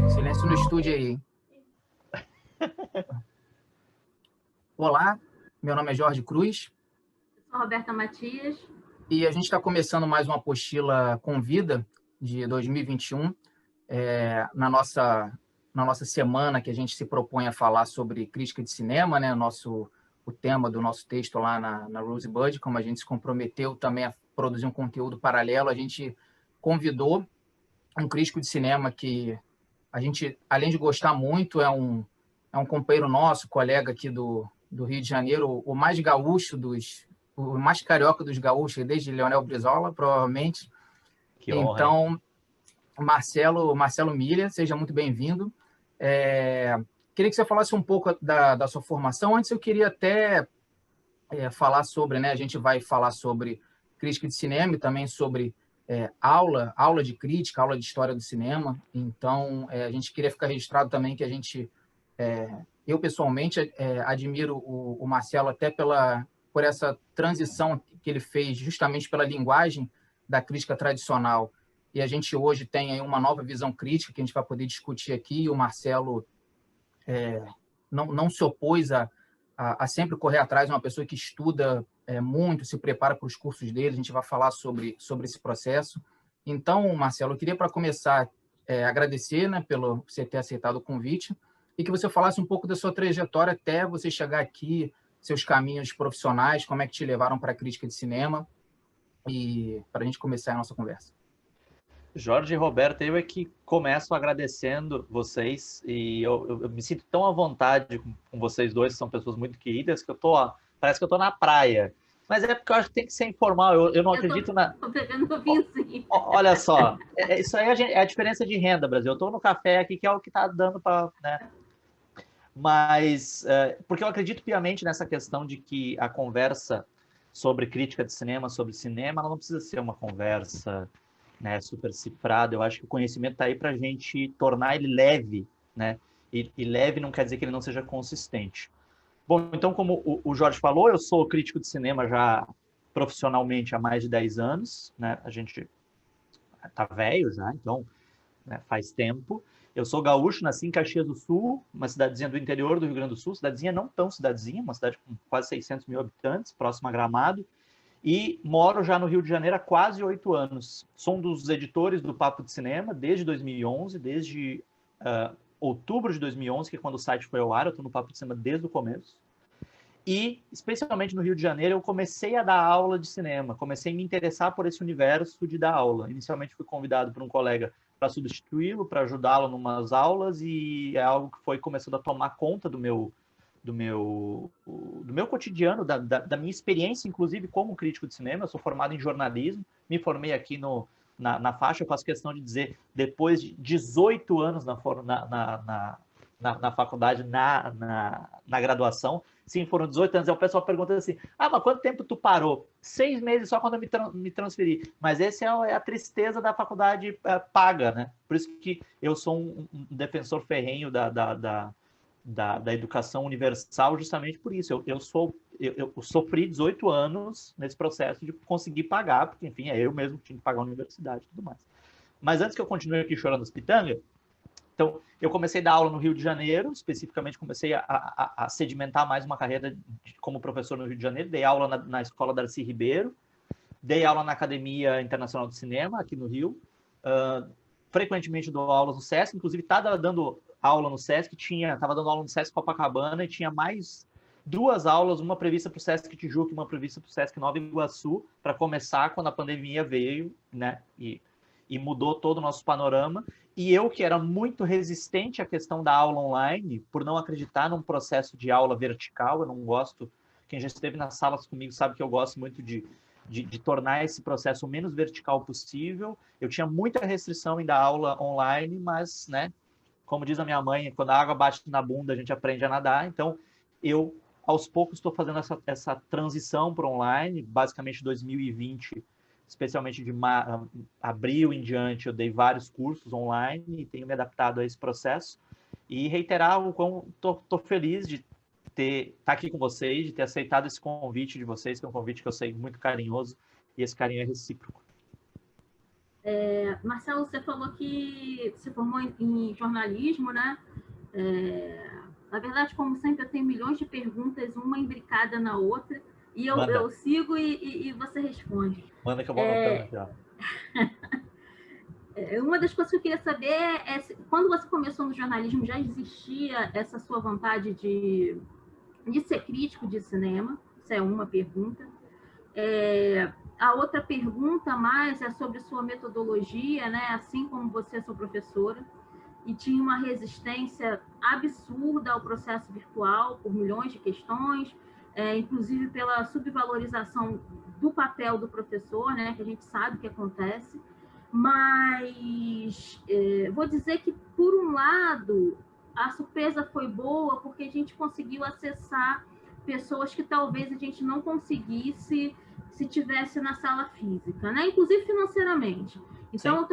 Silêncio no estúdio aí. Olá, meu nome é Jorge Cruz. Eu sou Roberta Matias. E a gente está começando mais uma apostila Convida de 2021, na nossa semana que a gente se propõe a falar sobre crítica de cinema, né? O tema do nosso texto lá na Rosebud, como a gente se comprometeu também a produzir um conteúdo paralelo, a gente convidou um crítico de cinema que a gente, além de gostar muito, é um companheiro nosso, colega aqui do Rio de Janeiro, o mais gaúcho o mais carioca dos gaúchos, desde Leonel Brizola, provavelmente. Que honra, então, Marcelo Milha, seja muito bem-vindo. Queria que você falasse um pouco da sua formação. Antes, eu queria até falar sobre, né? A gente vai falar sobre crítica de cinema e também sobre aula de crítica, aula de história do cinema. Então, a gente queria ficar registrado também que eu pessoalmente admiro o Marcelo até por essa transição que ele fez justamente pela linguagem da crítica tradicional. E a gente hoje tem aí uma nova visão crítica que a gente vai poder discutir aqui, e o Marcelo não se opôs a sempre correr atrás, uma pessoa que estuda muito, se prepara para os cursos dele, a gente vai falar sobre esse processo. Então, Marcelo, eu queria, para começar, agradecer, né, pelo você ter aceitado o convite, e que você falasse um pouco da sua trajetória até você chegar aqui, seus caminhos profissionais, como é que te levaram para a crítica de cinema, e para a gente começar a nossa conversa. Jorge e Roberto, eu é que começo agradecendo vocês, e eu me sinto tão à vontade com vocês dois, que são pessoas muito queridas, que parece que eu tô na praia. Mas é porque eu acho que tem que ser informal, eu não acredito na... Tô pegando o vinzinho. Olha só, isso aí é a diferença de renda, Brasil. Eu tô no café aqui, que é o que tá dando para... né? Mas, porque eu acredito piamente nessa questão de que a conversa sobre crítica de cinema, sobre cinema, ela não precisa ser uma conversa, né, super cifrada. Eu acho que o conhecimento está aí para a gente tornar ele leve, né? E leve não quer dizer que ele não seja consistente. Bom, então, como o Jorge falou, eu sou crítico de cinema já profissionalmente há mais de 10 anos, né? A gente tá velho já, então, né, faz tempo. Eu sou gaúcho, nasci em Caxias do Sul, uma cidadezinha do interior do Rio Grande do Sul, cidadezinha não tão cidadezinha, uma cidade com quase 600 mil habitantes, próxima a Gramado, e moro já no Rio de Janeiro há quase 8 anos. Sou um dos editores do Papo de Cinema desde 2011, desde outubro de 2011, que é quando o site foi ao ar. Eu estou no Papo de Cinema desde o começo. E, especialmente no Rio de Janeiro, eu comecei a dar aula de cinema, comecei a me interessar por esse universo de dar aula. Inicialmente fui convidado por um colega para substituí-lo, para ajudá-lo em umas aulas, e é algo que foi começando a tomar conta do meu cotidiano, da minha experiência, inclusive como crítico de cinema. Eu sou formado em jornalismo, me formei aqui na faixa. Eu faço questão de dizer, depois de 18 anos na faculdade, na graduação. Sim, foram 18 anos. Aí o pessoal pergunta assim, mas quanto tempo tu parou? 6 meses só quando eu me transferi. Mas essa é a tristeza da faculdade paga, né? Por isso que eu sou um defensor ferrenho da educação universal, justamente por isso. Eu sofri 18 anos nesse processo de conseguir pagar, porque, enfim, eu mesmo tinha que pagar a universidade e tudo mais. Mas antes que eu continue aqui chorando as pitangas, então, eu comecei a dar aula no Rio de Janeiro, especificamente comecei a sedimentar mais uma carreira como professor no Rio de Janeiro. Dei aula na Escola Darcy Ribeiro, dei aula na Academia Internacional de Cinema, aqui no Rio. Frequentemente dou aulas no SESC, inclusive estava dando aula no SESC, estava dando aula no SESC Copacabana, e tinha mais 2 aulas, uma prevista para o SESC Tijuca e uma prevista para o SESC Nova Iguaçu, para começar quando a pandemia veio, né, e mudou todo o nosso panorama. E eu, que era muito resistente à questão da aula online, por não acreditar num processo de aula vertical, eu não gosto, quem já esteve nas salas comigo sabe que eu gosto muito de tornar esse processo o menos vertical possível. Eu tinha muita restrição em dar aula online, mas, né, como diz a minha mãe, quando a água bate na bunda, a gente aprende a nadar. Então, eu, aos poucos, estou fazendo essa transição para online. Basicamente, 2020, especialmente de abril em diante, eu dei vários cursos online e tenho me adaptado a esse processo. E reiterar o quão estou feliz de estar aqui com vocês, de ter aceitado esse convite de vocês, que é um convite que eu sei muito carinhoso, e esse carinho é recíproco. Marcelo, você falou que se formou em jornalismo, né? Na verdade, como sempre, eu tenho milhões de perguntas, uma imbricada na outra, e eu sigo e você responde. Manda que eu vou anotando aqui, ó. Uma das coisas que eu queria saber é se, quando você começou no jornalismo, já existia essa sua vontade de ser crítico de cinema? Isso é uma pergunta. A outra pergunta mais é sobre sua metodologia, né? Assim como você é sua professora, e tinha uma resistência absurda ao processo virtual por milhões de questões, inclusive pela subvalorização do papel do professor, né? Que a gente sabe que acontece. Mas vou dizer que, por um lado, a surpresa foi boa, porque a gente conseguiu acessar pessoas que talvez a gente não conseguisse se tivesse na sala física, né? Inclusive financeiramente. Então,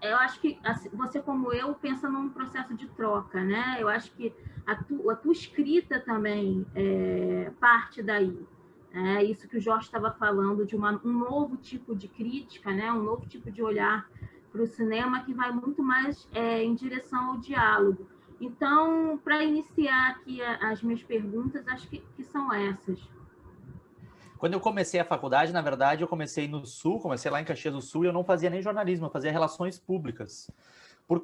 eu acho que você, como eu, pensa num processo de troca, né? Eu acho que a tua escrita também parte daí. É isso que o Jorge estava falando, de um novo tipo de crítica, né? Um novo tipo de olhar para o cinema que vai muito mais em direção ao diálogo. Então, para iniciar aqui as minhas perguntas, acho que são essas. Quando eu comecei a faculdade, na verdade, eu comecei no Sul, comecei lá em Caxias do Sul, e eu não fazia nem jornalismo, eu fazia relações públicas. Por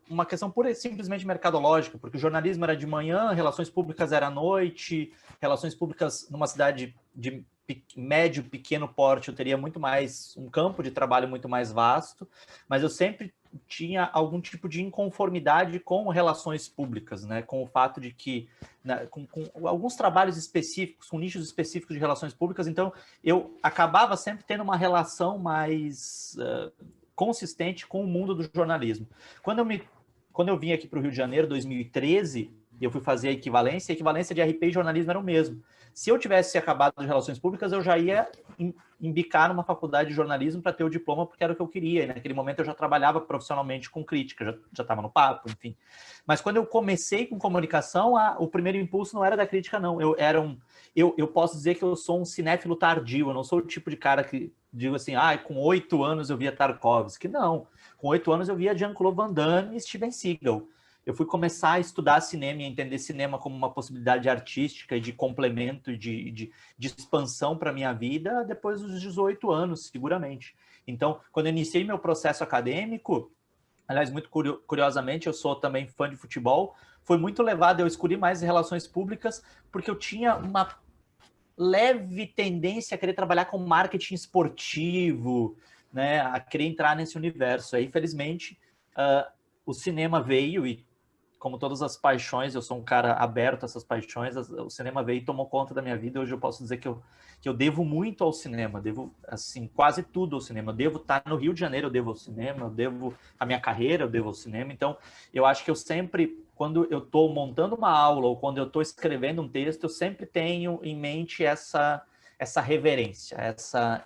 uma questão pura e simplesmente mercadológica, porque o jornalismo era de manhã, relações públicas era à noite, relações públicas numa cidade de médio, pequeno porte, eu teria muito mais, um campo de trabalho muito mais vasto, mas eu sempre tinha algum tipo de inconformidade com relações públicas, né? Com o fato de que, né, com alguns trabalhos específicos, com nichos específicos de relações públicas, então eu acabava sempre tendo uma relação mais consistente com o mundo do jornalismo. Quando eu vim aqui para o Rio de Janeiro, 2013, eu fui fazer a equivalência de RP e jornalismo era o mesmo. Se eu tivesse acabado de relações públicas, eu já ia embicar numa faculdade de jornalismo para ter o diploma, porque era o que eu queria. E naquele momento eu já trabalhava profissionalmente com crítica, já estava no papo, enfim. Mas quando eu comecei com comunicação, o primeiro impulso não era da crítica, não. Eu posso dizer que eu sou um cinéfilo tardio, eu não sou o tipo de cara que digo assim, com 8 anos eu via Tarkovsky. Não, com 8 anos eu via Jean-Claude Van Damme e Steven Seagal. Eu fui começar a estudar cinema e a entender cinema como uma possibilidade artística e de complemento e de expansão para a minha vida depois dos 18 anos, seguramente. Então, quando eu iniciei meu processo acadêmico, aliás, muito curiosamente, eu sou também fã de futebol, foi muito levado, eu escolhi mais relações públicas, porque eu tinha uma leve tendência a querer trabalhar com marketing esportivo, né, a querer entrar nesse universo. Aí, infelizmente, o cinema veio e, como todas as paixões, eu sou um cara aberto a essas paixões, o cinema veio e tomou conta da minha vida. Hoje eu posso dizer que eu devo muito ao cinema, devo, assim, quase tudo ao cinema. Eu devo estar no Rio de Janeiro, eu devo ao cinema, eu devo a minha carreira, eu devo ao cinema. Então, eu acho que eu sempre, quando eu estou montando uma aula ou quando eu estou escrevendo um texto, eu sempre tenho em mente essa reverência,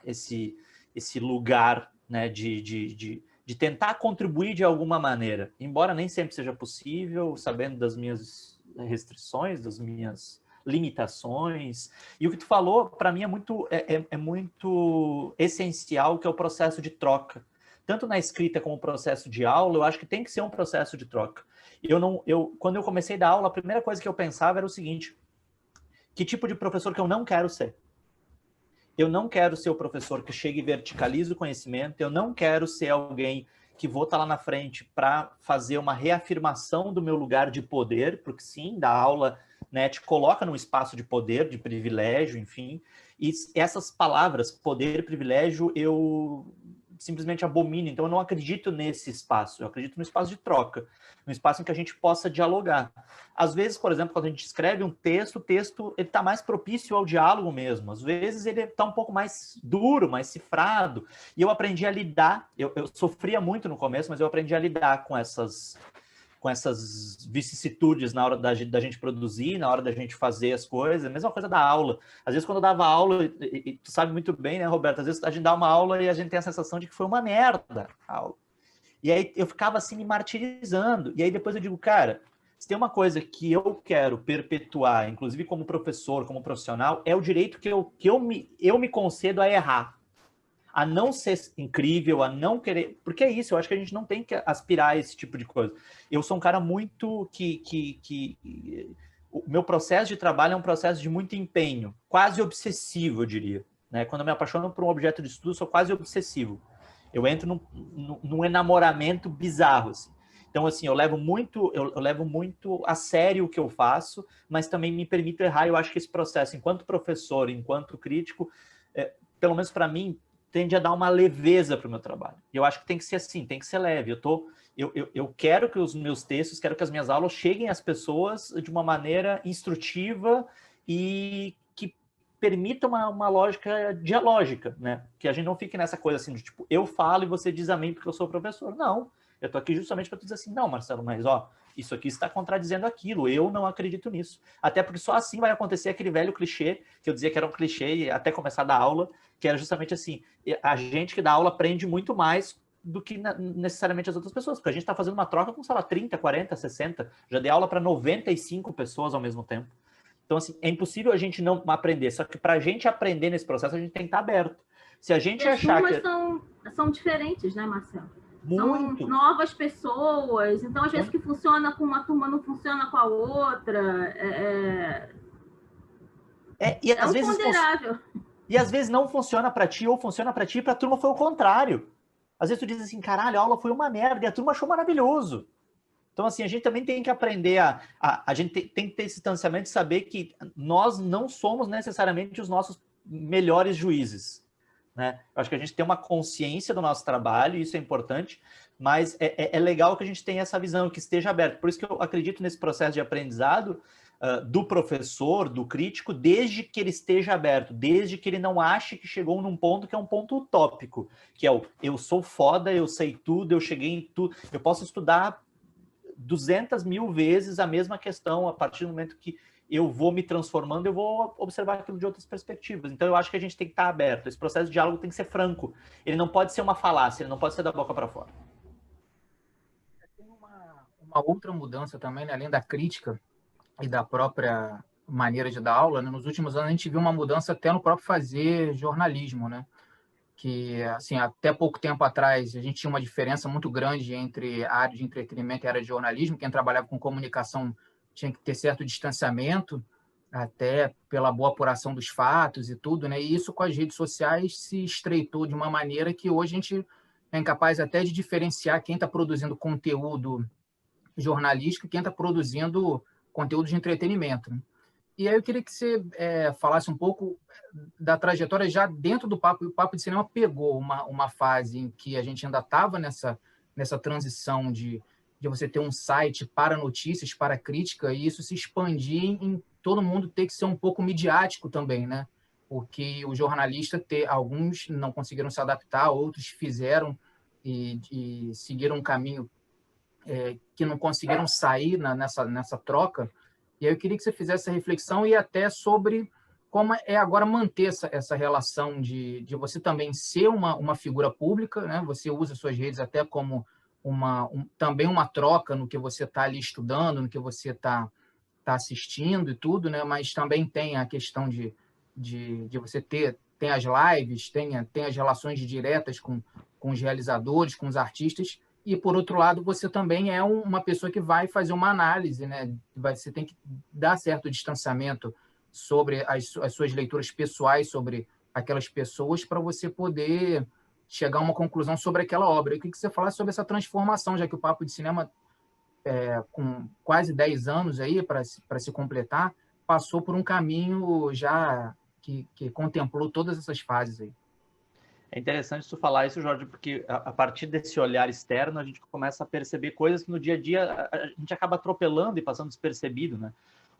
esse lugar, né, de tentar contribuir de alguma maneira, embora nem sempre seja possível, sabendo das minhas restrições, das minhas limitações. E o que tu falou, para mim, é muito essencial, que é o processo de troca. Tanto na escrita como no processo de aula, eu acho que tem que ser um processo de troca. Quando eu comecei a dar aula, a primeira coisa que eu pensava era o seguinte: que tipo de professor que eu não quero ser? Eu não quero ser o professor que chega e verticaliza o conhecimento, eu não quero ser alguém que vou estar lá na frente para fazer uma reafirmação do meu lugar de poder, porque sim, da aula, né, te coloca num espaço de poder, de privilégio, enfim. E essas palavras, poder e privilégio, eu simplesmente abomino. Então, eu não acredito nesse espaço. Eu acredito no espaço de troca, no espaço em que a gente possa dialogar. Às vezes, por exemplo, quando a gente escreve um texto, o texto ele está mais propício ao diálogo mesmo. Às vezes, ele está um pouco mais duro, mais cifrado. E eu aprendi a lidar. Eu sofria muito no começo, mas eu aprendi a lidar com essas vicissitudes na hora da gente produzir, na hora da gente fazer as coisas. A mesma coisa da aula. Às vezes, quando eu dava aula, e tu sabe muito bem, né, Roberto? Às vezes a gente dá uma aula e a gente tem a sensação de que foi uma merda a aula. E aí eu ficava assim me martirizando. E aí depois eu digo, cara, Se tem uma coisa que eu quero perpetuar, inclusive como professor, como profissional, é o direito que eu me concedo a errar, a não ser incrível, a não querer... Porque é isso, eu acho que a gente não tem que aspirar a esse tipo de coisa. Eu sou um cara muito o meu processo de trabalho é um processo de muito empenho, quase obsessivo, eu diria. Né? Quando eu me apaixono por um objeto de estudo, eu sou quase obsessivo. Eu entro num enamoramento bizarro, assim. Então, assim, eu levo muito a sério o que eu faço, mas também me permito errar. Eu acho que esse processo, enquanto professor, enquanto crítico, pelo menos para mim, tende a dar uma leveza para o meu trabalho. E eu acho que tem que ser assim, tem que ser leve. Eu quero que os meus textos, quero que as minhas aulas cheguem às pessoas de uma maneira instrutiva e que permita uma lógica dialógica, né? Que a gente não fique nessa coisa assim de tipo, eu falo e você diz amém porque eu sou professor. Não, eu estou aqui justamente para dizer assim, não, Marcelo, mas ó, isso aqui está contradizendo aquilo, eu não acredito nisso. Até porque só assim vai acontecer aquele velho clichê, que eu dizia que era um clichê até começar a dar aula, que era justamente assim, a gente que dá aula aprende muito mais do que necessariamente as outras pessoas, porque a gente está fazendo uma troca com, sei lá, 30, 40, 60, já dei aula para 95 pessoas ao mesmo tempo. Então, assim, é impossível a gente não aprender, só que para a gente aprender nesse processo, a gente tem que estar aberto. Se a gente achar que... são diferentes, né, Marcelo? Muito. São novas pessoas, então às vezes que funciona com uma turma não funciona com a outra. E às vezes ponderável. E às vezes não funciona para ti, ou funciona para ti, e para a turma foi o contrário. Às vezes tu diz assim, caralho, a aula foi uma merda, e a turma achou maravilhoso. Então, assim, a gente também tem que aprender a gente tem que ter esse distanciamento de saber que nós não somos necessariamente os nossos melhores juízes. Né? Eu acho que a gente tem uma consciência do nosso trabalho, e isso é importante, mas é legal que a gente tenha essa visão, que esteja aberto. Por isso que eu acredito nesse processo de aprendizado do professor, do crítico, desde que ele esteja aberto, desde que ele não ache que chegou num ponto que é um ponto utópico, que é o eu sou foda, eu sei tudo, eu cheguei em tudo, eu posso estudar 200 mil vezes a mesma questão, a partir do momento que eu vou me transformando, eu vou observar aquilo de outras perspectivas. Então, eu acho que a gente tem que estar aberto. Esse processo de diálogo tem que ser franco. Ele não pode ser uma falácia, ele não pode ser da boca para fora. Tem uma outra mudança também, né? Além da crítica e da própria maneira de dar aula, né? Nos últimos anos a gente viu uma mudança até no próprio fazer jornalismo, né? Que, assim, até pouco tempo atrás a gente tinha uma diferença muito grande entre a área de entretenimento e a área de jornalismo. Quem trabalhava com comunicação tinha que ter certo distanciamento, até pela boa apuração dos fatos e tudo, né? E isso com as redes sociais se estreitou de uma maneira que hoje a gente é incapaz até de diferenciar quem está produzindo conteúdo jornalístico e quem está produzindo conteúdo de entretenimento. E aí eu queria que você falasse um pouco da trajetória já dentro do Papo. O Papo de Cinema pegou uma fase em que a gente ainda estava nessa transição de você ter um site para notícias, para crítica, e isso se expandir em todo mundo ter que ser um pouco midiático também, né? Porque o jornalista, alguns não conseguiram se adaptar, outros fizeram e seguiram um caminho que não conseguiram sair nessa troca. E aí eu queria que você fizesse essa reflexão e até sobre como é agora manter essa relação de você também ser uma figura pública, né? Você usa suas redes até como também uma troca no que você está ali estudando, no que você está assistindo e tudo, né? Mas também tem a questão de você tem as lives, tem as relações diretas com os realizadores, com os artistas, e, por outro lado, você também é uma pessoa que vai fazer uma análise, né? Você tem que dar certo distanciamento sobre as suas leituras pessoais sobre aquelas pessoas para você poder chegar a uma conclusão sobre aquela obra. Eu queria que você falasse sobre essa transformação, já que o Papo de Cinema, com quase 10 anos aí para se completar, passou por um caminho já que contemplou todas essas fases aí. É interessante tu falar isso, Jorge, porque a partir desse olhar externo a gente começa a perceber coisas que no dia a dia a gente acaba atropelando e passando despercebido, né?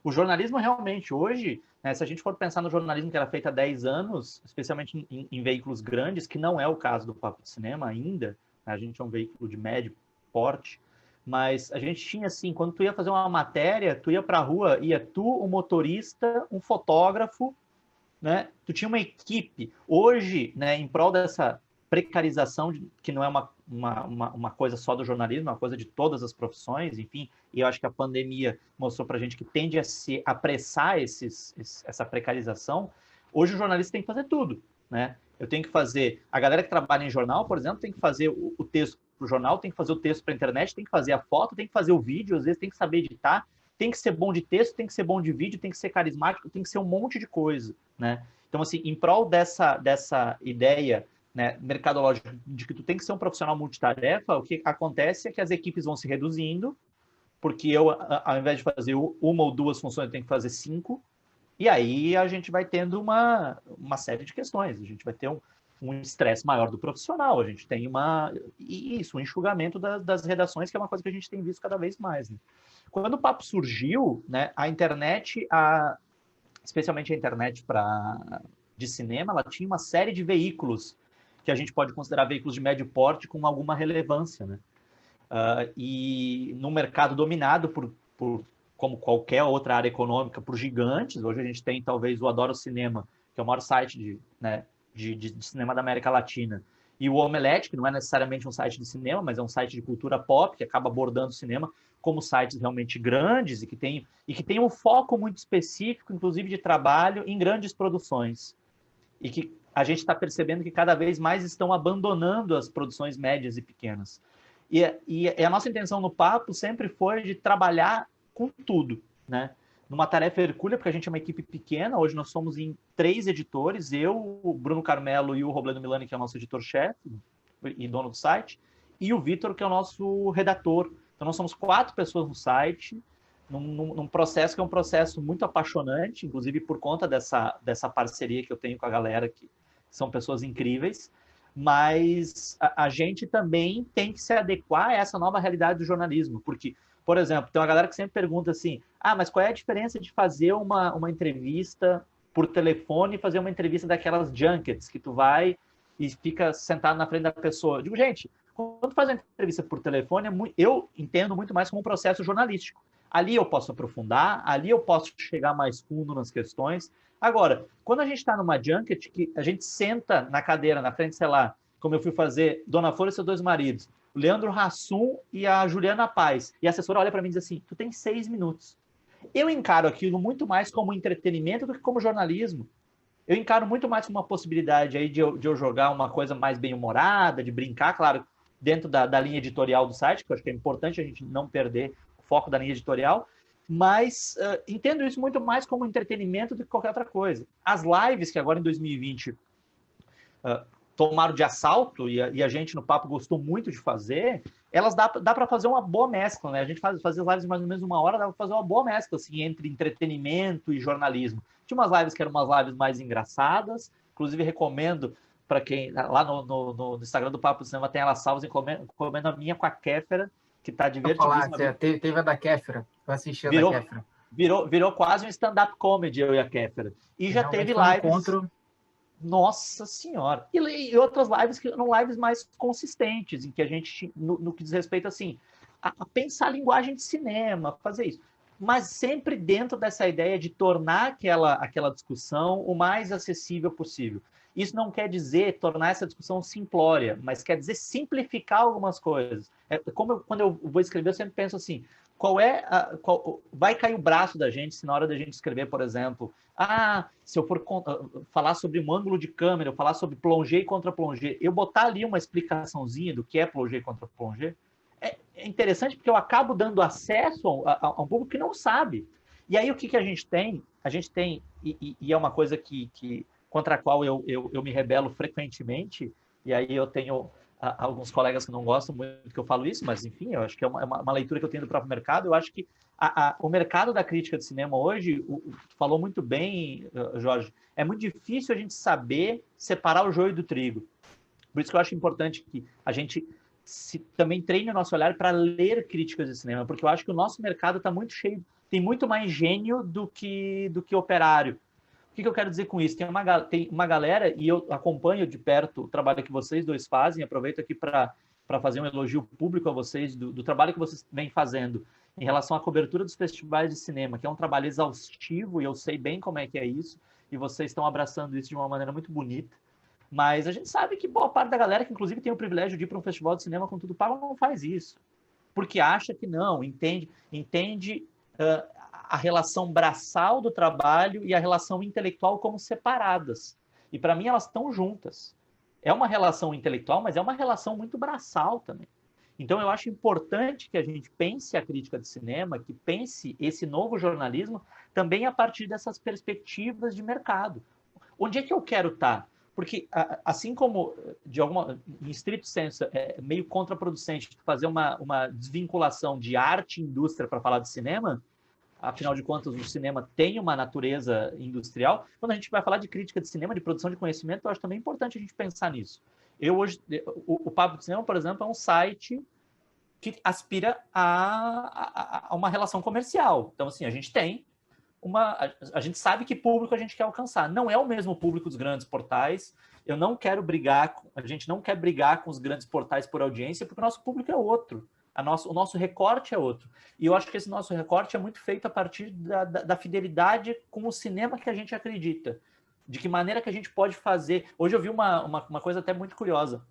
O jornalismo realmente hoje, né, se a gente for pensar no jornalismo que era feito há 10 anos, especialmente em veículos grandes, que não é o caso do Papo de Cinema ainda, né, a gente é um veículo de médio porte, mas a gente tinha assim, quando tu ia fazer uma matéria, tu ia para a rua, ia tu, um motorista, um fotógrafo, né? Tu tinha uma equipe. Hoje, né, em prol dessa precarização, que não é uma coisa só do jornalismo, uma coisa de todas as profissões, enfim, e eu acho que a pandemia mostrou para a gente que tende a se apressar essa precarização. Hoje o jornalista tem que fazer tudo, né? Eu tenho que fazer, a galera que trabalha em jornal, por exemplo, tem que fazer o texto para o jornal, tem que fazer o texto para a internet, tem que fazer a foto, tem que fazer o vídeo, às vezes tem que saber editar, tem que ser bom de texto, tem que ser bom de vídeo, tem que ser carismático, tem que ser um monte de coisa, né? Então, assim, em prol dessa ideia, né, mercadológica de que tu tem que ser um profissional multitarefa, o que acontece é que as equipes vão se reduzindo, porque eu, ao invés de fazer uma ou duas funções, eu tenho que fazer 5, e aí a gente vai tendo uma série de questões, a gente vai ter um estresse maior do profissional, a gente tem um enxugamento das redações, que é uma coisa que a gente tem visto cada vez mais, né? Quando o papo surgiu, né, a internet, especialmente a internet de cinema, ela tinha uma série de veículos que a gente pode considerar veículos de médio porte com alguma relevância, né? E no mercado dominado por como qualquer outra área econômica, por gigantes. Hoje a gente tem talvez o Adoro Cinema, que é o maior site de cinema da América Latina, e o Omelete, que não é necessariamente um site de cinema, mas é um site de cultura pop, que acaba abordando o cinema como sites realmente grandes e que tem um foco muito específico, inclusive de trabalho, em grandes produções. E que a gente está percebendo que cada vez mais estão abandonando as produções médias e pequenas. E a nossa intenção no papo sempre foi de trabalhar com tudo, né? Numa tarefa hercúlea, porque a gente é uma equipe pequena, hoje nós somos em 3 editores, eu, o Bruno Carmelo e o Robledo Milani, que é o nosso editor-chefe e dono do site, e o Vitor, que é o nosso redator. Então nós somos 4 pessoas no site, num processo que é um processo muito apaixonante, inclusive por conta dessa parceria que eu tenho com a galera, que são pessoas incríveis, mas a gente também tem que se adequar a essa nova realidade do jornalismo, porque, por exemplo, tem uma galera que sempre pergunta assim, mas qual é a diferença de fazer uma entrevista por telefone e fazer uma entrevista daquelas junkets, que tu vai e fica sentado na frente da pessoa? Eu digo, gente, quando faz uma entrevista por telefone, eu entendo muito mais como um processo jornalístico. Ali eu posso aprofundar, ali eu posso chegar mais fundo nas questões. Agora, quando a gente está numa junket, que a gente senta na cadeira, na frente, sei lá, como eu fui fazer Dona Flor e seus 2 maridos, o Leandro Hassum e a Juliana Paz, e a assessora olha para mim e diz assim, tu tem 6 minutos. Eu encaro aquilo muito mais como entretenimento do que como jornalismo. Eu encaro muito mais como uma possibilidade aí de eu jogar uma coisa mais bem-humorada, de brincar, claro, dentro da linha editorial do site, que eu acho que é importante a gente não perder o foco da linha editorial, mas entendo isso muito mais como entretenimento do que qualquer outra coisa. As lives que agora em 2020 tomaram de assalto, e a gente no Papo gostou muito de fazer, elas dá para fazer uma boa mescla, né? A gente faz as lives de mais ou menos 1 hora, dá para fazer uma boa mescla assim, entre entretenimento e jornalismo. Tinha umas lives que eram umas lives mais engraçadas, inclusive recomendo para quem, lá no Instagram do Papo do Cinema tem elas salvas, recomendo a minha com a Kéfera, que está divertidíssima. Teve a da Kéfera, eu assisti a da Kéfera. Virou quase um stand-up comedy, eu e a Kéfera. E já teve lives... encontro... Nossa Senhora! E outras lives que eram lives mais consistentes, em que a gente, no que diz respeito assim, a pensar a linguagem de cinema, fazer isso. Mas sempre dentro dessa ideia de tornar aquela discussão o mais acessível possível. Isso não quer dizer tornar essa discussão simplória, mas quer dizer simplificar algumas coisas. Quando eu vou escrever, eu sempre penso assim, vai cair o braço da gente se na hora da gente escrever, por exemplo, se eu for falar sobre um ângulo de câmera, eu falar sobre plongé e contra-plongé, eu botar ali uma explicação,zinha do que é plongé e contra-plongé, é interessante porque eu acabo dando acesso a um público que não sabe. E aí o que a gente tem? A gente tem, e é uma coisa contra a qual eu me rebelo frequentemente, e aí eu tenho alguns colegas que não gostam muito que eu falo isso, mas enfim, eu acho que é uma leitura que eu tenho do próprio mercado. Eu acho que o mercado da crítica de cinema hoje, tu falou muito bem, Jorge, é muito difícil a gente saber separar o joio do trigo. Por isso que eu acho importante que a gente também treine o nosso olhar para ler críticas de cinema, porque eu acho que o nosso mercado está muito cheio, tem muito mais gênio do que operário. O que eu quero dizer com isso? Tem uma galera, e eu acompanho de perto o trabalho que vocês dois fazem, aproveito aqui para fazer um elogio público a vocês do trabalho que vocês vêm fazendo em relação à cobertura dos festivais de cinema, que é um trabalho exaustivo, e eu sei bem como é que é isso, e vocês estão abraçando isso de uma maneira muito bonita. Mas a gente sabe que boa parte da galera que, inclusive, tem o privilégio de ir para um festival de cinema com tudo pago, não faz isso. Porque acha que não, entende a relação braçal do trabalho e a relação intelectual como separadas. E, para mim, elas estão juntas. É uma relação intelectual, mas é uma relação muito braçal também. Então, eu acho importante que a gente pense a crítica de cinema, que pense esse novo jornalismo também a partir dessas perspectivas de mercado. Onde é que eu quero estar? Porque, assim como, em estrito senso, é meio contraproducente fazer uma desvinculação de arte e indústria para falar de cinema, afinal de contas, o cinema tem uma natureza industrial. Quando a gente vai falar de crítica de cinema, de produção de conhecimento, eu acho também importante a gente pensar nisso. O Papo de Cinema, por exemplo, é um site que aspira a uma relação comercial. Então, assim, a gente sabe que público a gente quer alcançar. Não é o mesmo público dos grandes portais. A gente não quer brigar com os grandes portais por audiência, porque o nosso público é outro. O nosso recorte é outro. E eu acho que esse nosso recorte é muito feito a partir da fidelidade com o cinema que a gente acredita. De que maneira que a gente pode fazer. Hoje eu vi uma coisa até muito curiosa.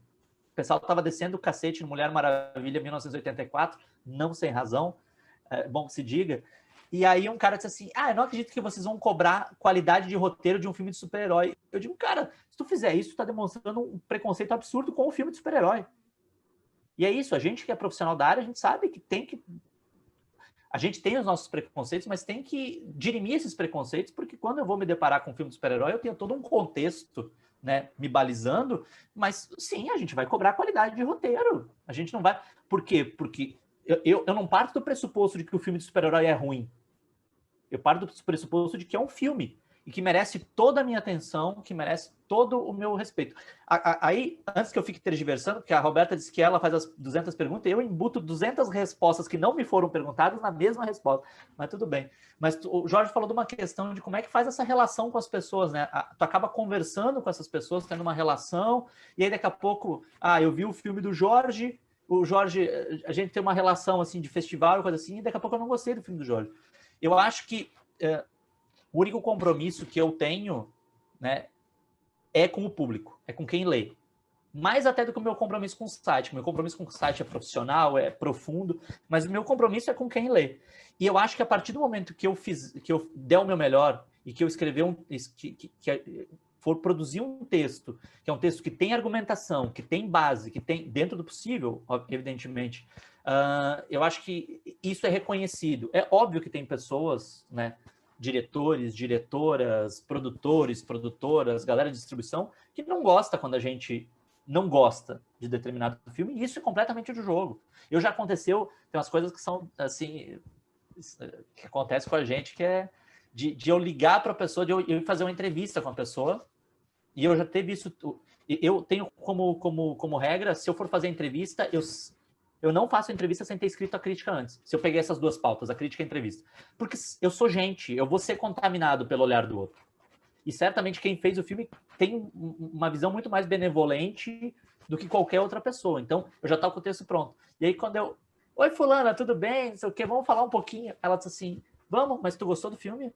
O pessoal estava descendo o cacete no Mulher Maravilha 1984, não sem razão, bom que se diga. E aí um cara disse assim, eu não acredito que vocês vão cobrar qualidade de roteiro de um filme de super-herói. Eu digo, cara, se tu fizer isso, tu tá demonstrando um preconceito absurdo com o filme de super-herói. E é isso, a gente que é profissional da área, a gente sabe que a gente tem os nossos preconceitos, mas tem que dirimir esses preconceitos, porque quando eu vou me deparar com um filme de super-herói, eu tenho todo um contexto, né, me balizando, mas sim, a gente vai cobrar qualidade de roteiro. A gente não vai... Por quê? Porque eu não parto do pressuposto de que o filme de super-herói é ruim. Eu parto do pressuposto de que é um filme e que merece toda a minha atenção, que merece todo o meu respeito. Aí, antes que eu fique tergiversando, porque a Roberta disse que ela faz as 200 perguntas, eu embuto 200 respostas que não me foram perguntadas na mesma resposta, mas tudo bem. Mas o Jorge falou de uma questão de como é que faz essa relação com as pessoas, né? Tu acaba conversando com essas pessoas, tendo uma relação, e aí daqui a pouco, eu vi o filme do Jorge, a gente tem uma relação assim de festival, coisa assim, e daqui a pouco eu não gostei do filme do Jorge. Eu acho que o único compromisso que eu tenho, né, é com o público, é com quem lê. Mais até do que o meu compromisso com o site. O meu compromisso com o site é profissional, é profundo, mas o meu compromisso é com quem lê. E eu acho que a partir do momento que eu der o meu melhor e que eu escrever for produzir um texto, que é um texto que tem argumentação, que tem base, que tem, dentro do possível, evidentemente, eu acho que isso é reconhecido. É óbvio que tem pessoas, né, diretores, diretoras, produtores, produtoras, galera de distribuição, que não gosta quando a gente não gosta de determinado filme, e isso é completamente do jogo. Já aconteceu, tem umas coisas que são, assim, que acontece com a gente, que é de eu ligar para a pessoa, de eu ir fazer uma entrevista com a pessoa, e eu já teve isso, eu tenho como regra, se eu for fazer entrevista, eu não faço entrevista sem ter escrito a crítica antes. Se eu peguei essas duas pautas, a crítica e a entrevista. Porque eu sou gente, eu vou ser contaminado pelo olhar do outro. E certamente quem fez o filme tem uma visão muito mais benevolente do que qualquer outra pessoa. Então, eu já estava com o texto pronto. E aí, quando eu... Oi, fulana, tudo bem? Não sei o quê, vamos falar um pouquinho. Ela disse assim, vamos, mas tu gostou do filme?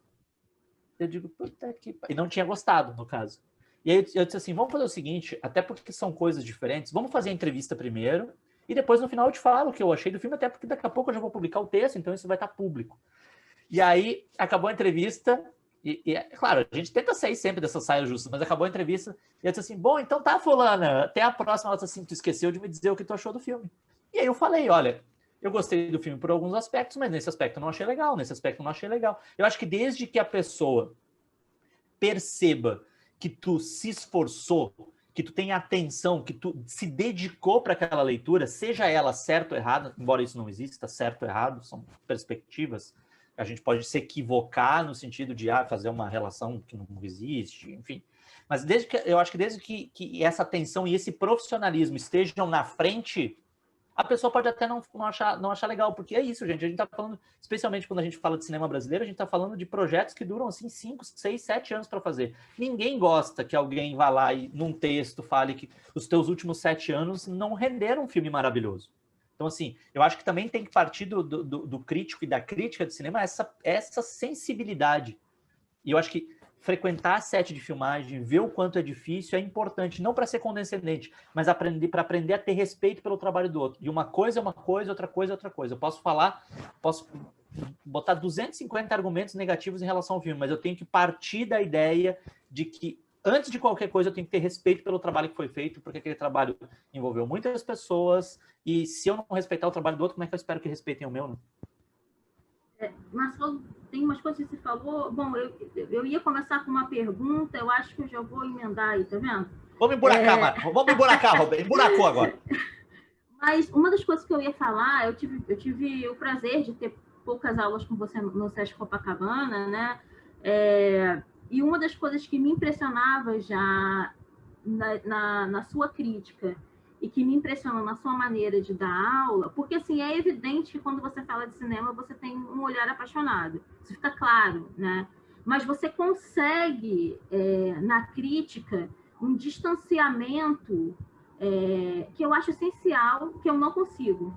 Eu digo, puta que... E não tinha gostado, no caso. E aí eu disse assim, vamos fazer o seguinte, até porque são coisas diferentes, vamos fazer a entrevista primeiro, e depois no final eu te falo o que eu achei do filme, até porque daqui a pouco eu já vou publicar o texto, então isso vai estar público. E aí acabou a entrevista, e claro, a gente tenta sair sempre dessa saia justa, mas acabou a entrevista, e eu disse assim, bom, então tá, fulana, até a próxima. Ela disse assim, tu esqueceu de me dizer o que tu achou do filme. E aí eu falei, olha, eu gostei do filme por alguns aspectos, mas nesse aspecto eu não achei legal, nesse aspecto eu não achei legal. Eu acho que desde que a pessoa perceba que tu se esforçou, que tu tem atenção, que tu se dedicou para aquela leitura, seja ela certa ou errada, embora isso não exista, certo ou errado, são perspectivas, a gente pode se equivocar no sentido de fazer uma relação que não existe, enfim. Mas eu acho que desde que essa atenção e esse profissionalismo estejam na frente, a pessoa pode até não achar legal, porque é isso, gente. A gente está falando, especialmente quando a gente fala de cinema brasileiro, a gente está falando de projetos que duram assim 5, 6, 7 anos para fazer. Ninguém gosta que alguém vá lá e num texto fale que os teus últimos 7 anos não renderam um filme maravilhoso. Então, assim, eu acho que também tem que partir do crítico e da crítica de cinema essa sensibilidade. E eu acho que frequentar set de filmagem, ver o quanto é difícil, é importante, não para ser condescendente, mas para aprender a ter respeito pelo trabalho do outro. E uma coisa é uma coisa, outra coisa é outra coisa. Eu posso botar 250 argumentos negativos em relação ao filme, mas eu tenho que partir da ideia de que, antes de qualquer coisa, eu tenho que ter respeito pelo trabalho que foi feito, porque aquele trabalho envolveu muitas pessoas, e se eu não respeitar o trabalho do outro, como é que eu espero que respeitem o meu, né? Marcelo, tem umas coisas que você falou. Bom, eu ia começar com uma pergunta, eu acho que eu já vou emendar aí, tá vendo? Vamos emburacar, Marco. Vamos emburacar, Roberto. Emburacou agora. Mas uma das coisas que eu ia falar, eu tive o prazer de ter poucas aulas com você no SESC Copacabana, né? E uma das coisas que me impressionava já na sua crítica e que me impressionou na sua maneira de dar aula, porque assim, é evidente que quando você fala de cinema, você tem um olhar apaixonado, isso fica claro, né? Mas você consegue, na crítica, um distanciamento que eu acho essencial, que eu não consigo.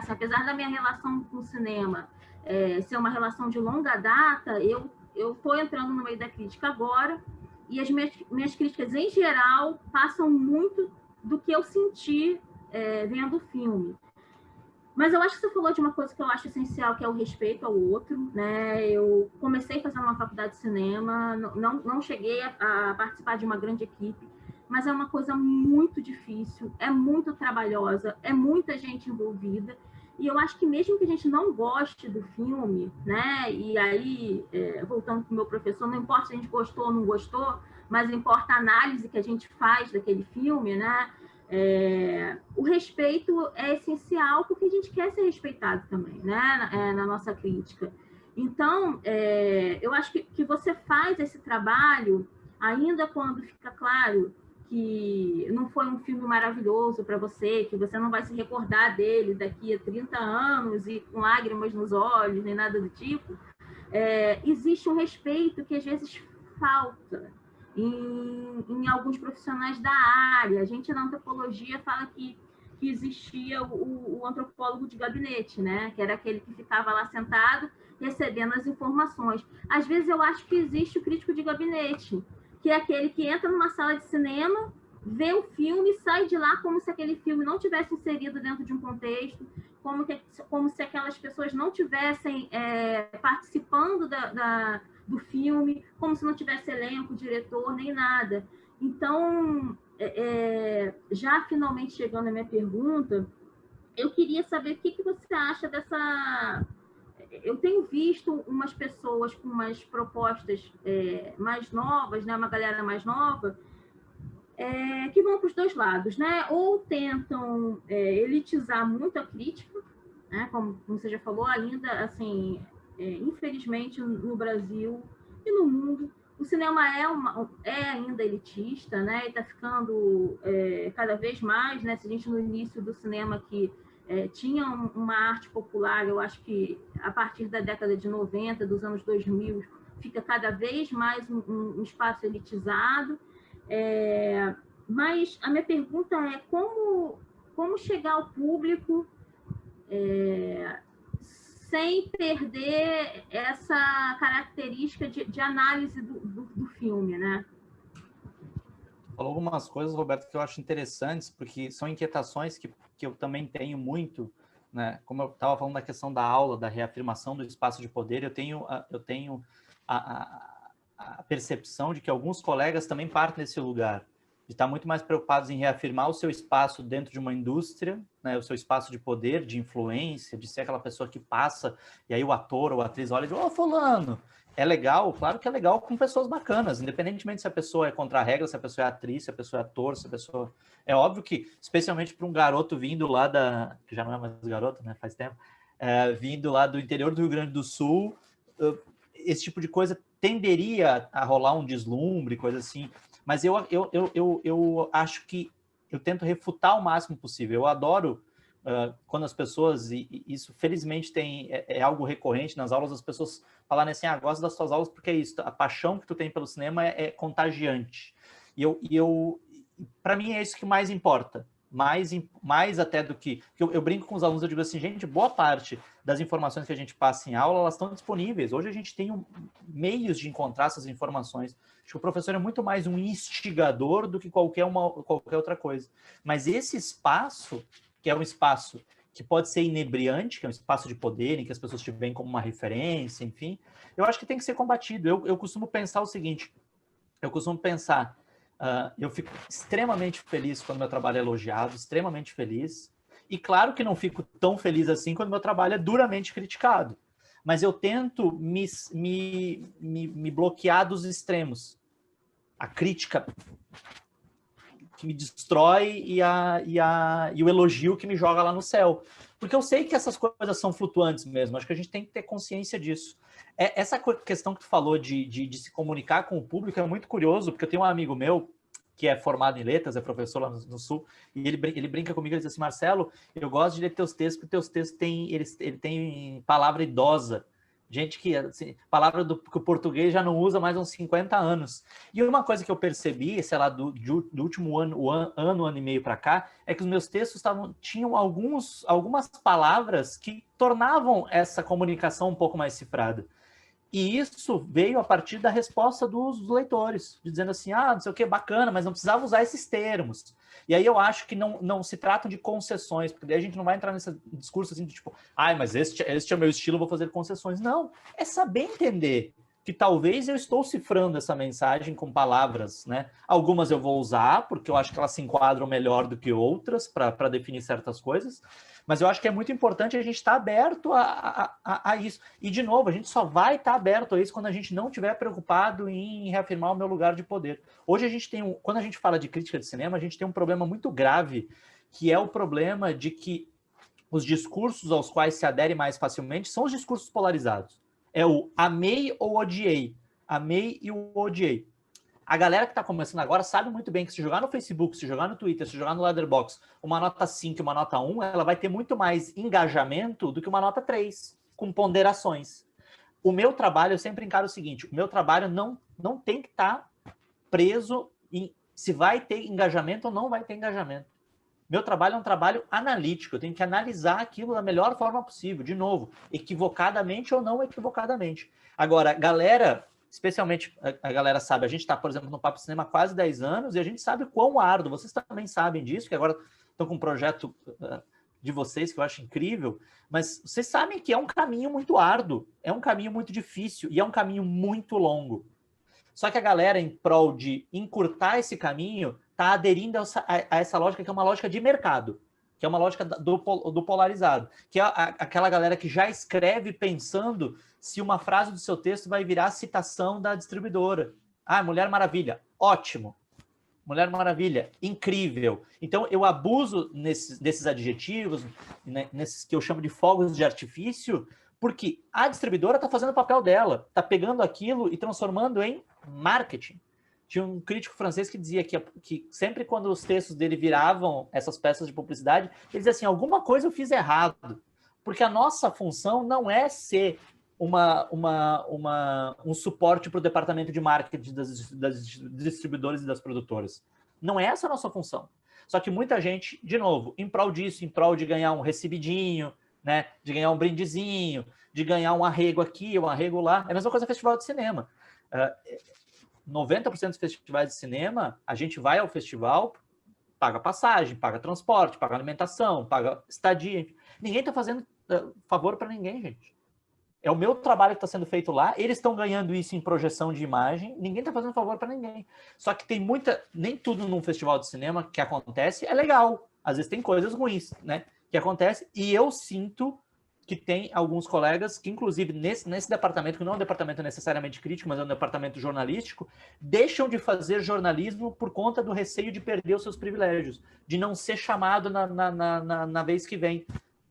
Apesar da minha relação com o cinema ser uma relação de longa data, eu estou entrando no meio da crítica agora, e as minhas críticas, em geral, passam muito do que eu senti vendo o filme. Mas eu acho que você falou de uma coisa que eu acho essencial, que é o respeito ao outro, né? Eu comecei fazendo uma faculdade de cinema, não cheguei a participar de uma grande equipe, mas é uma coisa muito difícil, é muito trabalhosa, é muita gente envolvida, e eu acho que mesmo que a gente não goste do filme, né? E aí, voltando para o meu professor, não importa se a gente gostou ou não gostou, mas importa a análise que a gente faz daquele filme, né? O respeito é essencial, porque a gente quer ser respeitado também, né? Na nossa crítica. Então, eu acho que você faz esse trabalho, ainda quando fica claro que não foi um filme maravilhoso para você, que você não vai se recordar dele daqui a 30 anos e com lágrimas nos olhos, nem nada do tipo, existe um respeito que às vezes falta em alguns profissionais da área. A gente, na antropologia, fala que existia o antropólogo de gabinete, né? Que era aquele que ficava lá sentado recebendo as informações. Às vezes eu acho que existe o crítico de gabinete, que é aquele que entra numa sala de cinema, vê o filme e sai de lá como se aquele filme não tivesse inserido dentro de um contexto, como se aquelas pessoas não tivessem participando do filme, como se não tivesse elenco, diretor, nem nada. Então, já finalmente chegando à minha pergunta, eu queria saber o que você acha dessa... Eu tenho visto umas pessoas com umas propostas mais novas, né? Uma galera mais nova, que vão para os dois lados, né? Ou tentam elitizar muito a crítica, né? Como você já falou, ainda, assim, infelizmente, no Brasil e no mundo, o cinema é ainda elitista, né? E está ficando cada vez mais, né? Se a gente no início do cinema que tinha uma arte popular, eu acho que a partir da década de 90, dos anos 2000, fica cada vez mais um espaço elitizado. Mas a minha pergunta é como chegar ao público sem perder essa característica de análise do filme, né? Falou algumas coisas, Roberto, que eu acho interessantes, porque são inquietações que eu também tenho muito, né? Como eu estava falando da questão da aula, da reafirmação do espaço de poder, eu tenho a percepção de que alguns colegas também partem desse lugar, de estar muito mais preocupados em reafirmar o seu espaço dentro de uma indústria, né? O seu espaço de poder, de influência, de ser aquela pessoa que passa, e aí o ator ou a atriz olha e diz, ô, fulano, é legal, claro que é legal com pessoas bacanas, independentemente se a pessoa é contra a regra, se a pessoa é atriz, se a pessoa é ator, se a pessoa... É óbvio que, especialmente para um garoto vindo lá que já não é mais garoto, né, faz tempo, vindo lá do interior do Rio Grande do Sul, esse tipo de coisa tenderia a rolar um deslumbre, coisa assim, mas eu acho que eu tento refutar o máximo possível. Eu adoro quando as pessoas, e isso felizmente é algo recorrente nas aulas, as pessoas falarem assim, gosto das suas aulas porque é isso, a paixão que tu tem pelo cinema é contagiante. E para mim é isso que mais importa. mais até do que eu brinco com os alunos, eu digo assim, gente, boa parte das informações que a gente passa em aula, elas estão disponíveis. Hoje a gente tem meios de encontrar essas informações. Acho que o professor é muito mais um instigador do que qualquer outra coisa. Mas esse espaço, que é um espaço que pode ser inebriante, que é um espaço de poder, em que as pessoas te veem como uma referência, enfim, eu acho que tem que ser combatido. Eu costumo pensar o seguinte, eu fico extremamente feliz quando meu trabalho é elogiado, extremamente feliz, e claro que não fico tão feliz assim quando meu trabalho é duramente criticado, mas eu tento me bloquear dos extremos. A crítica que me destrói e o elogio que me joga lá no céu. Porque eu sei que essas coisas são flutuantes mesmo, acho que a gente tem que ter consciência disso. Essa questão que tu falou de se comunicar com o público é muito curioso, porque eu tenho um amigo meu que é formado em letras, é professor lá no Sul, e ele brinca comigo, ele diz assim, Marcelo, eu gosto de ler teus textos, porque teus textos ele tem palavra idosa, gente que, assim, palavra que o português já não usa mais há uns 50 anos. E uma coisa que eu percebi, sei lá, do último ano e meio para cá, é que os meus textos tinham algumas palavras que tornavam essa comunicação um pouco mais cifrada. E isso veio a partir da resposta dos leitores, dizendo assim, não sei o que, bacana, mas não precisava usar esses termos. E aí eu acho que não se tratam de concessões, porque daí a gente não vai entrar nesse discurso assim, de tipo, mas este é o meu estilo, vou fazer concessões. Não, é saber entender que talvez eu estou cifrando essa mensagem com palavras, né? Algumas eu vou usar, porque eu acho que elas se enquadram melhor do que outras para definir certas coisas, mas eu acho que é muito importante a gente estar aberto a isso. E, de novo, a gente só vai estar aberto a isso quando a gente não estiver preocupado em reafirmar o meu lugar de poder. Hoje a gente quando a gente fala de crítica de cinema, a gente tem um problema muito grave, que é o problema de que os discursos aos quais se adere mais facilmente são os discursos polarizados. É o amei ou odiei. Amei e o odiei. A galera que está começando agora sabe muito bem que se jogar no Facebook, se jogar no Twitter, se jogar no Letterboxd, uma nota 5 e uma nota 1, ela vai ter muito mais engajamento do que uma nota 3, com ponderações. O meu trabalho, eu sempre encaro o seguinte, o meu trabalho não tem que estar preso em se vai ter engajamento ou não vai ter engajamento. Meu trabalho é um trabalho analítico, eu tenho que analisar aquilo da melhor forma possível, de novo, equivocadamente ou não equivocadamente. Agora, galera, especialmente a galera sabe, a gente está, por exemplo, no Papo Cinema há quase 10 anos e a gente sabe quão árduo, vocês também sabem disso, que agora estão com um projeto de vocês que eu acho incrível, mas vocês sabem que é um caminho muito árduo, é um caminho muito difícil e é um caminho muito longo. Só que a galera, em prol de encurtar esse caminho, está aderindo a essa lógica que é uma lógica de mercado, que é uma lógica do polarizado, que é aquela galera que já escreve pensando se uma frase do seu texto vai virar citação da distribuidora. Mulher Maravilha, ótimo. Mulher Maravilha, incrível. Então, eu abuso desses adjetivos, né, nesses que eu chamo de fogos de artifício, porque a distribuidora está fazendo o papel dela, está pegando aquilo e transformando em marketing. Tinha um crítico francês que dizia que sempre quando os textos dele viravam essas peças de publicidade, ele dizia assim, alguma coisa eu fiz errado. Porque a nossa função não é ser um suporte para o departamento de marketing das distribuidoras e das produtoras. Não é essa a nossa função. Só que muita gente, de novo, em prol disso, em prol de ganhar um recebidinho, né, de ganhar um brindezinho, de ganhar um arrego aqui, um arrego lá. É a mesma coisa no festival de cinema. 90% dos festivais de cinema, a gente vai ao festival, paga passagem, paga transporte, paga alimentação, paga estadia. Ninguém está fazendo favor para ninguém, gente. É o meu trabalho que está sendo feito lá, eles estão ganhando isso em projeção de imagem, ninguém está fazendo favor para ninguém. Só que tem nem tudo num festival de cinema que acontece é legal. Às vezes tem coisas ruins, né, que acontece, e eu sinto que tem alguns colegas que, inclusive, nesse departamento, que não é um departamento necessariamente crítico, mas é um departamento jornalístico, deixam de fazer jornalismo por conta do receio de perder os seus privilégios, de não ser chamado na vez que vem.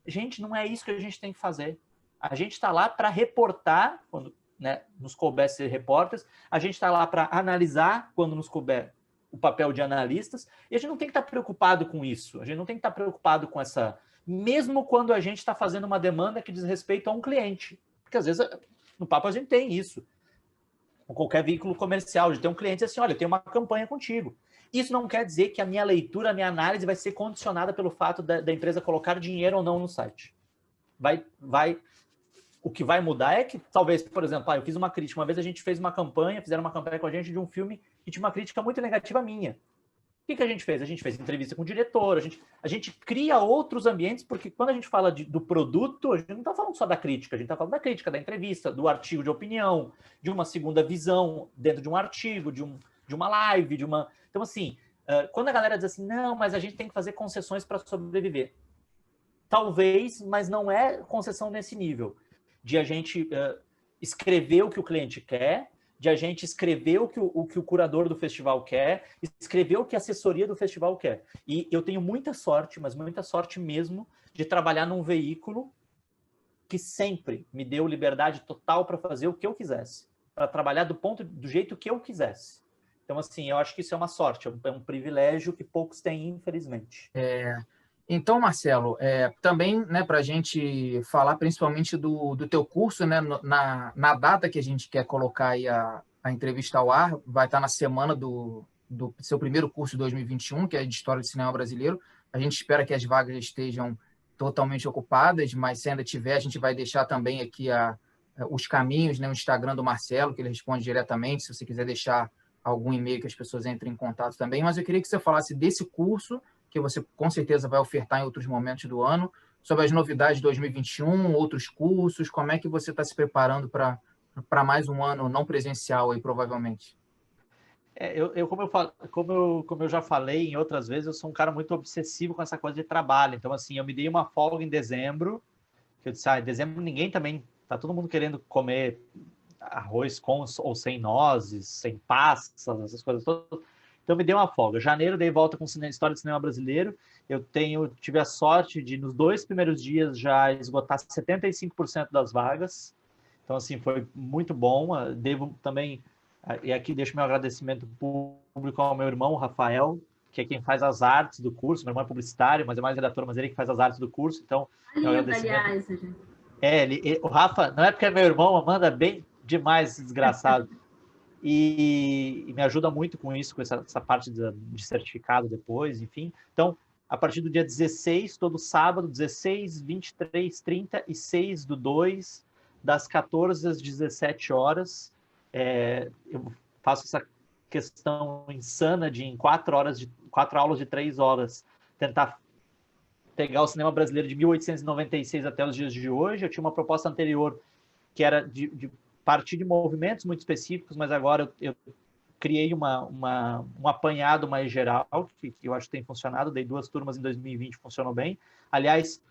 Gente, não é isso que a gente tem que fazer. A gente está lá para reportar, quando, né, nos couber ser repórteres, a gente está lá para analisar, quando nos couber o papel de analistas, e a gente não tem que estar preocupado com isso, a gente não tem que estar preocupado com essa... Mesmo quando a gente está fazendo uma demanda que diz respeito a um cliente. Porque, às vezes, no papo a gente tem isso. ou qualquer veículo comercial, de ter um cliente assim, olha, eu tenho uma campanha contigo. Isso não quer dizer que a minha leitura, a minha análise vai ser condicionada pelo fato da empresa colocar dinheiro ou não no site. O que vai mudar é que, talvez, por exemplo, eu fiz uma crítica. Uma vez a gente fez uma campanha, fizeram uma campanha com a gente de um filme que tinha uma crítica muito negativa minha. O que a gente fez? A gente fez entrevista com o diretor, a gente cria outros ambientes, porque quando a gente fala do produto, a gente não está falando só da crítica, a gente está falando da crítica, da entrevista, do artigo de opinião, de uma segunda visão dentro de um artigo, de uma live, Então, assim, quando a galera diz assim, não, mas a gente tem que fazer concessões para sobreviver. Talvez, mas não é concessão nesse nível. De a gente escrever o que o cliente quer, de a gente escrever o que o curador do festival quer, escrever o que a assessoria do festival quer. E eu tenho muita sorte, mas muita sorte mesmo, de trabalhar num veículo que sempre me deu liberdade total para fazer o que eu quisesse, para trabalhar do jeito que eu quisesse. Então, assim, eu acho que isso é uma sorte, é um privilégio que poucos têm, infelizmente. Então, Marcelo, também, né, para a gente falar principalmente do teu curso, né, na data que a gente quer colocar aí a entrevista ao ar, vai estar na semana do seu primeiro curso de 2021, que é de História do Cinema Brasileiro. A gente espera que as vagas estejam totalmente ocupadas, mas se ainda tiver, a gente vai deixar também aqui os caminhos, né, o Instagram do Marcelo, que ele responde diretamente, se você quiser deixar algum e-mail que as pessoas entrem em contato também. Mas eu queria que você falasse desse curso, que você com certeza vai ofertar em outros momentos do ano, sobre as novidades de 2021, outros cursos, como é que você está se preparando para mais um ano não presencial aí, provavelmente? Como eu já falei em outras vezes, eu sou um cara muito obsessivo com essa coisa de trabalho. Então, assim, eu me dei uma folga em dezembro, que eu disse, em dezembro ninguém também, tá todo mundo querendo comer arroz com ou sem nozes, sem passas, essas coisas todas. Então, me dei uma folga. Janeiro, dei volta com História do Cinema Brasileiro. Eu tive a sorte de, nos 2 primeiros dias, já esgotar 75% das vagas. Então, assim, foi muito bom. Devo também, e aqui deixo meu agradecimento público ao meu irmão, Rafael, que é quem faz as artes do curso. Meu irmão é publicitário, mas é mais redator, mas ele que faz as artes do curso. Então, meu agradecimento... Aliás, gente. O Rafa, não é porque é meu irmão, manda bem demais esse desgraçado. E me ajuda muito com isso, com essa parte de certificado depois, enfim. Então, a partir do dia 16, todo sábado, 16, 23, 30 e 6/2, das 14 às 17 horas, eu faço essa questão insana de, em 4 aulas de 3 horas, tentar pegar o cinema brasileiro de 1896 até os dias de hoje. Eu tinha uma proposta anterior que era de partir de movimentos muito específicos, mas agora eu criei um apanhado mais geral, que eu acho que tem funcionado. Dei 2 turmas em 2020, funcionou bem. Aliás,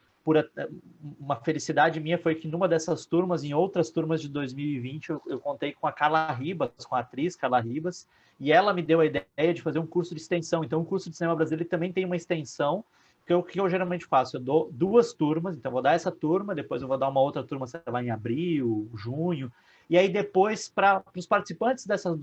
uma felicidade minha foi que numa dessas turmas, em outras turmas de 2020, eu contei com a Carla Ribas, com a atriz Carla Ribas, e ela me deu a ideia de fazer um curso de extensão. Então, o curso de cinema brasileiro também tem uma extensão, que o que eu geralmente faço? Eu dou 2 turmas, então eu vou dar essa turma, depois eu vou dar uma outra turma, sei lá, em abril, junho. E aí depois, para os participantes dessas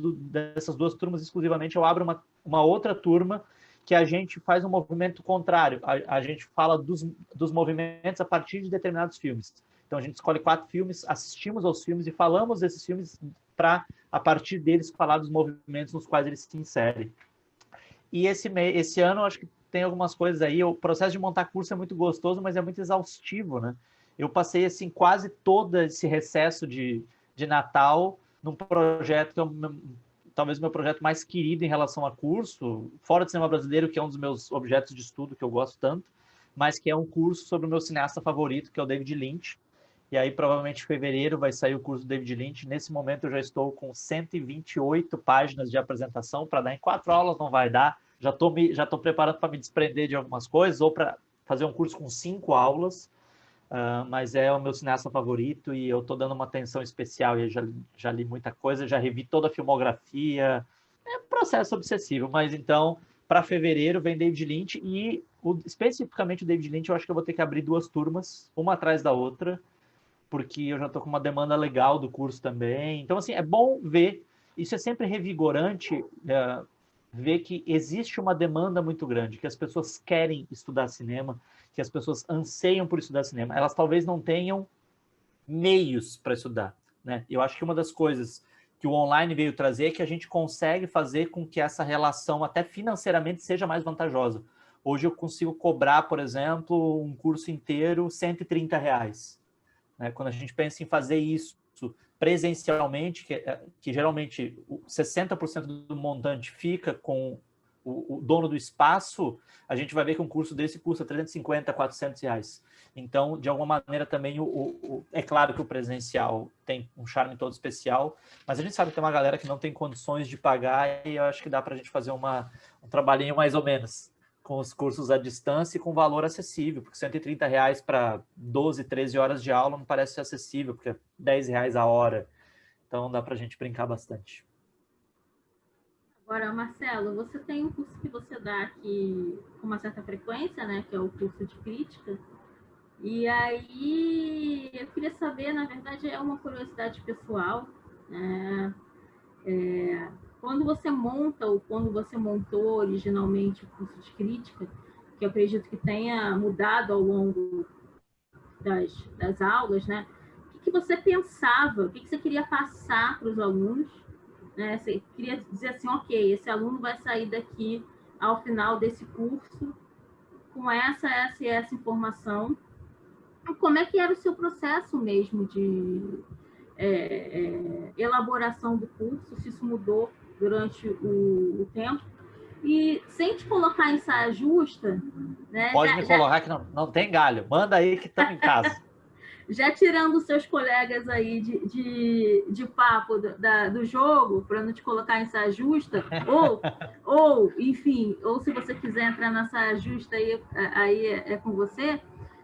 2 turmas exclusivamente, eu abro uma outra turma que a gente faz um movimento contrário. A gente fala dos movimentos a partir de determinados filmes. Então, a gente escolhe 4 filmes, assistimos aos filmes e falamos desses filmes para, a partir deles, falar dos movimentos nos quais eles se inserem. E esse ano, acho que tem algumas coisas aí. O processo de montar curso é muito gostoso, mas é muito exaustivo, né? Eu passei, assim, quase todo esse recesso de Natal num projeto que talvez o meu projeto mais querido em relação a curso, fora do cinema brasileiro, que é um dos meus objetos de estudo que eu gosto tanto, mas que é um curso sobre o meu cineasta favorito, que é o David Lynch. E aí, provavelmente, em fevereiro vai sair o curso do David Lynch. Nesse momento, eu já estou com 128 páginas de apresentação. Para dar em 4 aulas não vai dar. Já estou preparando para me desprender de algumas coisas, ou para fazer um curso com 5 aulas. Mas é o meu cineasta favorito e eu estou dando uma atenção especial. E já li muita coisa, já revi toda a filmografia. É um processo obsessivo, mas então, para fevereiro vem David Lynch e especificamente o David Lynch eu acho que eu vou ter que abrir 2 turmas, uma atrás da outra, porque eu já estou com uma demanda legal do curso também. Então, assim, é bom ver, isso é sempre revigorante, ver que existe uma demanda muito grande, que as pessoas querem estudar cinema, que as pessoas anseiam por estudar cinema. Elas talvez não tenham meios para estudar, né? Eu acho que uma das coisas que o online veio trazer é que a gente consegue fazer com que essa relação até financeiramente seja mais vantajosa. Hoje eu consigo cobrar, por exemplo, um curso inteiro R$ 130, né? Quando a gente pensa em fazer isso presencialmente, que geralmente 60% do montante fica com o dono do espaço, a gente vai ver que um curso desse custa R$ 350, R$ 400. Então, de alguma maneira, também é claro que o presencial tem um charme todo especial, mas a gente sabe que tem uma galera que não tem condições de pagar e eu acho que dá para a gente fazer um trabalhinho mais ou menos com os cursos à distância e com valor acessível, porque R$ 130 para 12, 13 horas de aula não parece ser acessível, porque é R$ 10 a hora. Então, dá para a gente brincar bastante. Agora, Marcelo, você tem um curso que você dá aqui com uma certa frequência, né? Que é o curso de crítica. E aí, eu queria saber, na verdade, é uma curiosidade pessoal, né? Quando você monta, ou quando você montou originalmente o curso de crítica, que eu acredito que tenha mudado ao longo das aulas, né? O que você pensava, o que você queria passar para os alunos, né? Você queria dizer assim, ok, esse aluno vai sair daqui ao final desse curso com essa e essa informação. Como é que era o seu processo mesmo de elaboração do curso, se isso mudou durante o tempo? E sem te colocar em saia justa, né? Pode me colocar que não tem galho. Manda aí que estamos em casa. Já tirando os seus colegas aí de papo do jogo, para não te colocar em saia justa, enfim, ou se você quiser entrar na saia justa, aí é com você.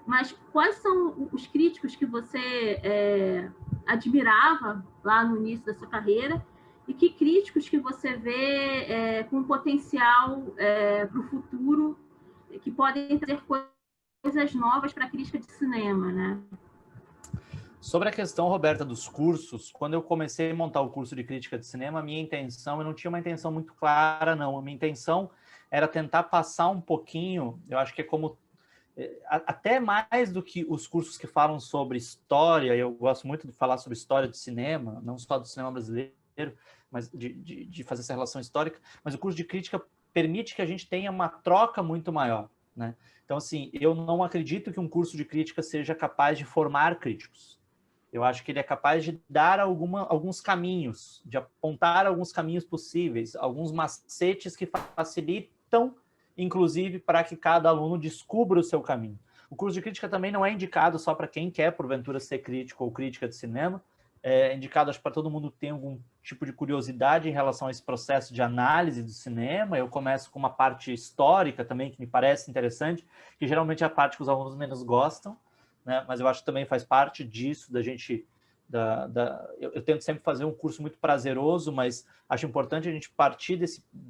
Mas quais são os críticos que você admirava lá no início da sua carreira e que críticos que você vê com potencial para o futuro, que podem trazer coisas novas para a crítica de cinema, né? Sobre a questão, Roberta, dos cursos, quando eu comecei a montar o curso de crítica de cinema, a minha intenção, eu não tinha uma intenção muito clara, não. A minha intenção era tentar passar um pouquinho, eu acho que é como, até mais do que os cursos que falam sobre história, eu gosto muito de falar sobre história de cinema, não só do cinema brasileiro, mas de fazer essa relação histórica, mas o curso de crítica permite que a gente tenha uma troca muito maior, né? Então, assim, eu não acredito que um curso de crítica seja capaz de formar críticos. Eu acho que ele é capaz de dar alguns caminhos, de apontar alguns caminhos possíveis, alguns macetes que facilitam, inclusive, para que cada aluno descubra o seu caminho. O curso de crítica também não é indicado só para quem quer, porventura, ser crítico ou crítica de cinema. É indicado, acho, para todo mundo que tem algum tipo de curiosidade em relação a esse processo de análise do cinema. Eu começo com uma parte histórica também, que me parece interessante, que geralmente é a parte que os alunos menos gostam, né? Mas eu acho que também faz parte disso, da gente... Eu tento sempre fazer um curso muito prazeroso, mas acho importante a gente partir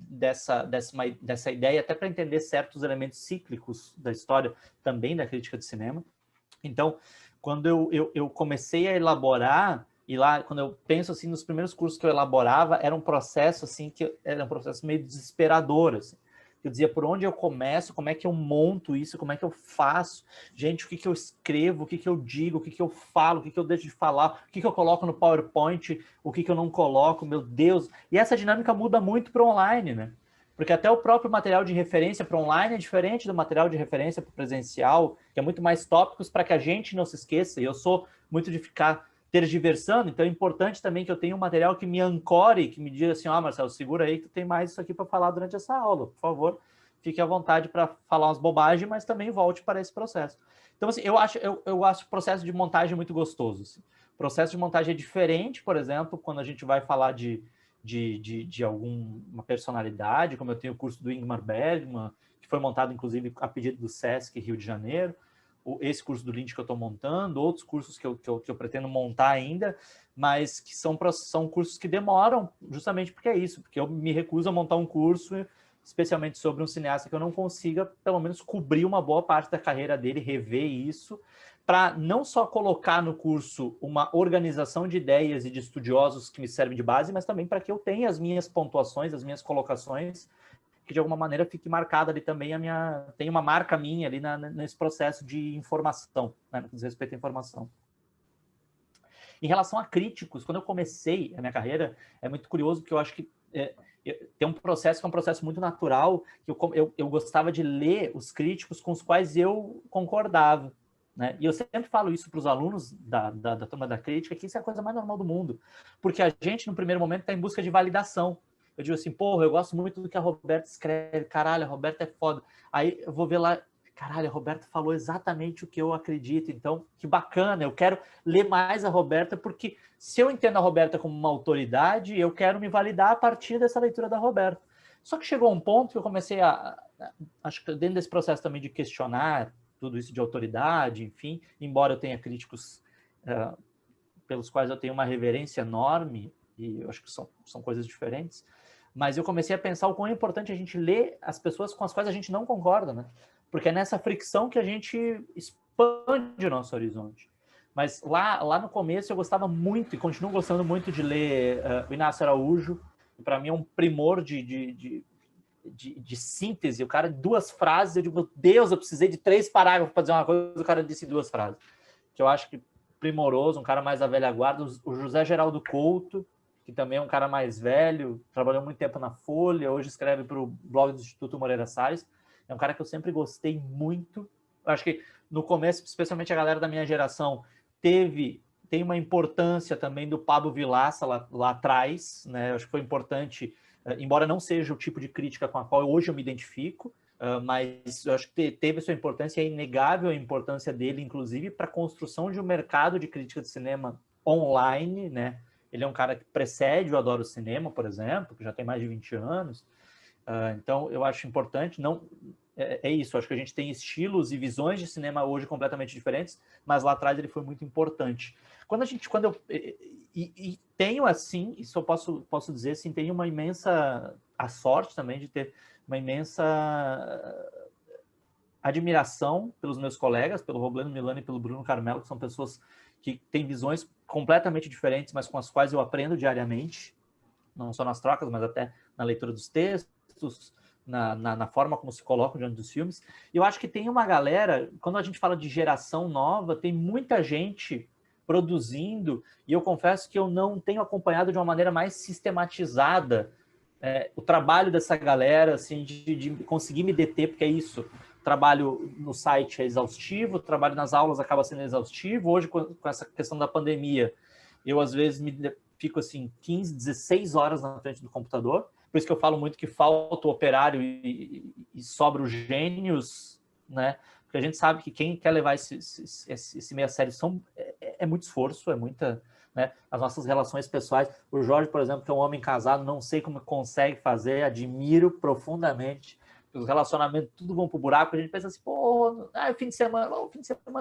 dessa ideia até para entender certos elementos cíclicos da história, também da crítica de cinema. Então, quando eu comecei a elaborar, e lá, quando eu penso assim, nos primeiros cursos que eu elaborava, era um processo assim, era um processo meio desesperador, assim. Eu dizia, por onde eu começo, como é que eu monto isso, como é que eu faço, gente, o que que eu escrevo, o que que eu digo, o que que eu falo, o que que eu deixo de falar, o que que eu coloco no PowerPoint, o que que eu não coloco, meu Deus. E essa dinâmica muda muito para o online, né? Porque até o próprio material de referência para online é diferente do material de referência para presencial, que é muito mais tópicos para que a gente não se esqueça. E eu sou muito de ficar tergiversando, então é importante também que eu tenha um material que me ancore, que me diga assim, Marcelo, segura aí que tu tem mais isso aqui para falar durante essa aula, por favor, fique à vontade para falar umas bobagens, mas também volte para esse processo. Então, assim, eu acho o processo de montagem muito gostoso. Assim. O processo de montagem é diferente, por exemplo, quando a gente vai falar de alguma personalidade, como eu tenho o curso do Ingmar Bergman, que foi montado, inclusive, a pedido do Sesc Rio de Janeiro, esse curso do Lynch que eu estou montando, outros cursos que eu pretendo montar ainda, mas que são cursos que demoram, justamente porque é isso, porque eu me recuso a montar um curso, especialmente sobre um cineasta que eu não consiga, pelo menos, cobrir uma boa parte da carreira dele, rever isso, para não só colocar no curso uma organização de ideias e de estudiosos que me servem de base, mas também para que eu tenha as minhas pontuações, as minhas colocações, que de alguma maneira fique marcada ali também tem uma marca minha ali nesse processo de informação, né, no que diz respeito à informação. Em relação a críticos, quando eu comecei a minha carreira, é muito curioso, porque eu acho que tem um processo que é um processo muito natural, que eu gostava de ler os críticos com os quais eu concordava, né? E eu sempre falo isso para os alunos da turma da crítica, que isso é a coisa mais normal do mundo, porque a gente, no primeiro momento, está em busca de validação. Eu digo assim, porra, eu gosto muito do que a Roberta escreve, caralho, a Roberta é foda. Aí eu vou ver lá, caralho, a Roberta falou exatamente o que eu acredito, então que bacana, eu quero ler mais a Roberta, porque se eu entendo a Roberta como uma autoridade, eu quero me validar a partir dessa leitura da Roberta. Só que chegou um ponto que eu comecei acho que dentro desse processo também de questionar tudo isso de autoridade, enfim, embora eu tenha críticos pelos quais eu tenho uma reverência enorme, e eu acho que são coisas diferentes, mas eu comecei a pensar o quão é importante a gente ler as pessoas com as quais a gente não concorda, né? Porque é nessa fricção que a gente expande o nosso horizonte. Mas lá no começo eu gostava muito, e continuo gostando muito de ler o Inácio Araújo, que para mim é um primor de síntese. O cara, 2 frases, eu digo, meu Deus, eu precisei de 3 parágrafos para dizer uma coisa, o cara disse 2 frases. Que eu acho que primoroso, um cara mais da velha guarda. O José Geraldo Couto, que também é um cara mais velho, trabalhou muito tempo na Folha, hoje escreve para o blog do Instituto Moreira Salles. É um cara que eu sempre gostei muito. Eu acho que no começo, especialmente a galera da minha geração, tem uma importância também do Pablo Vilaça lá atrás, né? Eu acho que foi importante, embora não seja o tipo de crítica com a qual hoje eu me identifico, mas eu acho que teve sua importância, é inegável a importância dele, inclusive, para a construção de um mercado de crítica de cinema online, né? Ele é um cara que precede o Adoro Cinema, por exemplo, que já tem mais de 20 anos. Então, eu acho importante, não é isso, acho que a gente tem estilos e visões de cinema hoje completamente diferentes, mas lá atrás ele foi muito importante. Tenho assim, isso eu posso dizer, assim, tenho uma imensa, a sorte também de ter uma imensa admiração pelos meus colegas, pelo Robledo Milano e pelo Bruno Carmelo, que são pessoas que têm visões completamente diferentes, mas com as quais eu aprendo diariamente, não só nas trocas, mas até na leitura dos textos, na forma como se colocam diante dos filmes. E eu acho que tem uma galera, quando a gente fala de geração nova, tem muita gente produzindo, e eu confesso que eu não tenho acompanhado de uma maneira mais sistematizada o trabalho dessa galera, assim, de conseguir me deter, porque é isso. O trabalho no site é exaustivo, o trabalho nas aulas acaba sendo exaustivo. Hoje, com essa questão da pandemia, eu às vezes fico assim 15, 16 horas na frente do computador. Por isso que eu falo muito que falta o operário e sobra os gênios, né? Porque a gente sabe que quem quer levar esse meio a sério é muito esforço, é muita, né? As nossas relações pessoais. O Jorge, por exemplo, que é um homem casado, não sei como consegue fazer, admiro profundamente. Os relacionamentos tudo vão pro buraco, a gente pensa assim, pô, o fim de semana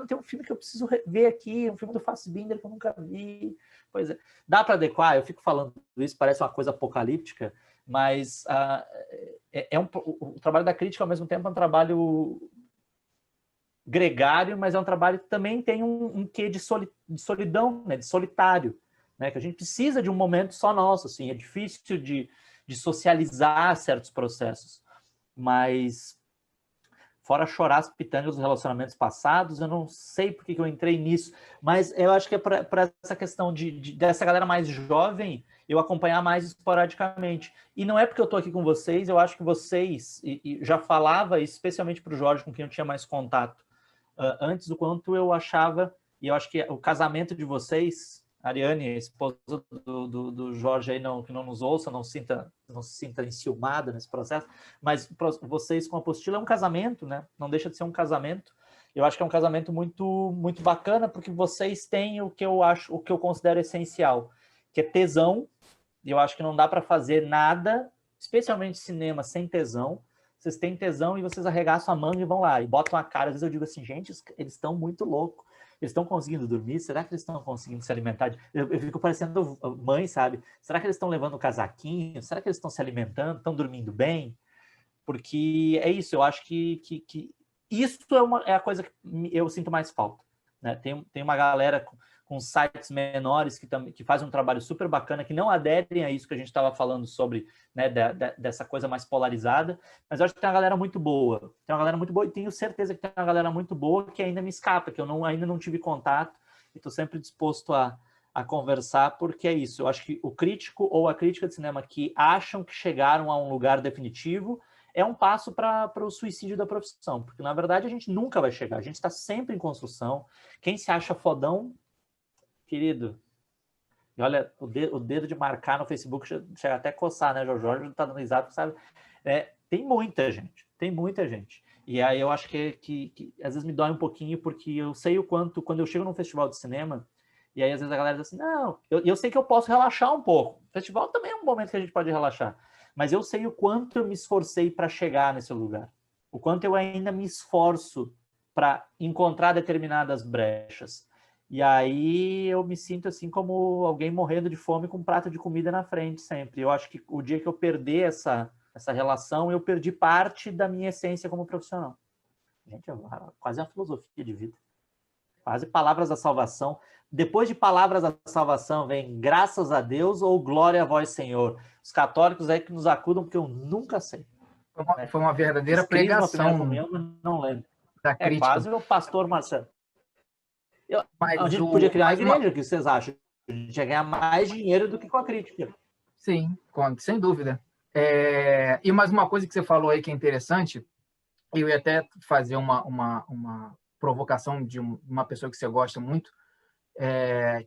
tem um filme que eu preciso ver aqui, um filme do Fassbinder que eu nunca vi. Pois é, dá para adequar, eu fico falando isso, parece uma coisa apocalíptica, mas o trabalho da crítica, ao mesmo tempo, é um trabalho gregário, mas é um trabalho que também tem um quê de solidão, né, de solitário, né, que a gente precisa de um momento só nosso, assim, é difícil de socializar certos processos, mas fora chorar as pitangas dos relacionamentos passados, eu não sei por que eu entrei nisso, mas eu acho que é para essa questão dessa galera mais jovem, eu acompanhar mais esporadicamente. E não é porque eu estou aqui com vocês, eu acho que vocês, e já falava, especialmente para o Jorge, com quem eu tinha mais contato, antes, o quanto eu achava, e eu acho que o casamento de vocês, Ariane, esposa do Jorge aí, que não nos ouça, não se sinta enciumada nesse processo, mas vocês com a Apostila é um casamento, né? Não deixa de ser um casamento. Eu acho que é um casamento muito, muito bacana, porque vocês têm o que eu considero essencial, que é tesão, e eu acho que não dá para fazer nada, especialmente cinema, sem tesão. Vocês têm tesão e vocês arregaçam a manga e vão lá, e botam a cara. Às vezes eu digo assim, gente, eles estão muito loucos. Eles estão conseguindo dormir? Será que eles estão conseguindo se alimentar? Eu fico parecendo mãe, sabe? Será que eles estão levando o casaquinho? Será que eles estão se alimentando? Estão dormindo bem? Porque é isso, eu acho que isso é a coisa que eu sinto mais falta, né? Tem uma galera com sites menores que fazem um trabalho super bacana, que não aderem a isso que a gente estava falando sobre, né, dessa coisa mais polarizada, mas eu acho que tem uma galera muito boa. Tem uma galera muito boa e tenho certeza que tem uma galera muito boa que ainda me escapa, que eu ainda não tive contato e estou sempre disposto a a conversar, porque é isso. Eu acho que o crítico ou a crítica de cinema que acham que chegaram a um lugar definitivo é um passo para o suicídio da profissão, porque, na verdade, a gente nunca vai chegar. A gente está sempre em construção. Quem se acha fodão, querido, e olha, o dedo de marcar no Facebook chega até a coçar, né? O Jorge está dando risada, sabe? Tem muita gente. E aí eu acho que às vezes me dói um pouquinho, porque eu sei o quanto, quando eu chego num festival de cinema, e aí às vezes a galera diz assim, não, eu sei que eu posso relaxar um pouco. O festival também é um momento que a gente pode relaxar. Mas eu sei o quanto eu me esforcei para chegar nesse lugar. O quanto eu ainda me esforço para encontrar determinadas brechas. E aí eu me sinto assim como alguém morrendo de fome com um prato de comida na frente sempre. Eu acho que o dia que eu perder essa relação, eu perdi parte da minha essência como profissional. Gente, é quase uma filosofia de vida. Quase palavras da salvação. Depois de palavras da salvação vem graças a Deus ou glória a vós, Senhor. Os católicos aí que nos acudam, porque eu nunca sei. Foi uma verdadeira pregação comunhão, não lembro. da crítica. Quase o pastor Marcelo. A gente Mas podia criar uma igreja, o que vocês acham? A gente ia ganhar mais dinheiro do que com a crítica. Sim, sem dúvida. E mais uma coisa que você falou aí que é interessante, eu ia até fazer uma provocação de uma pessoa que você gosta muito,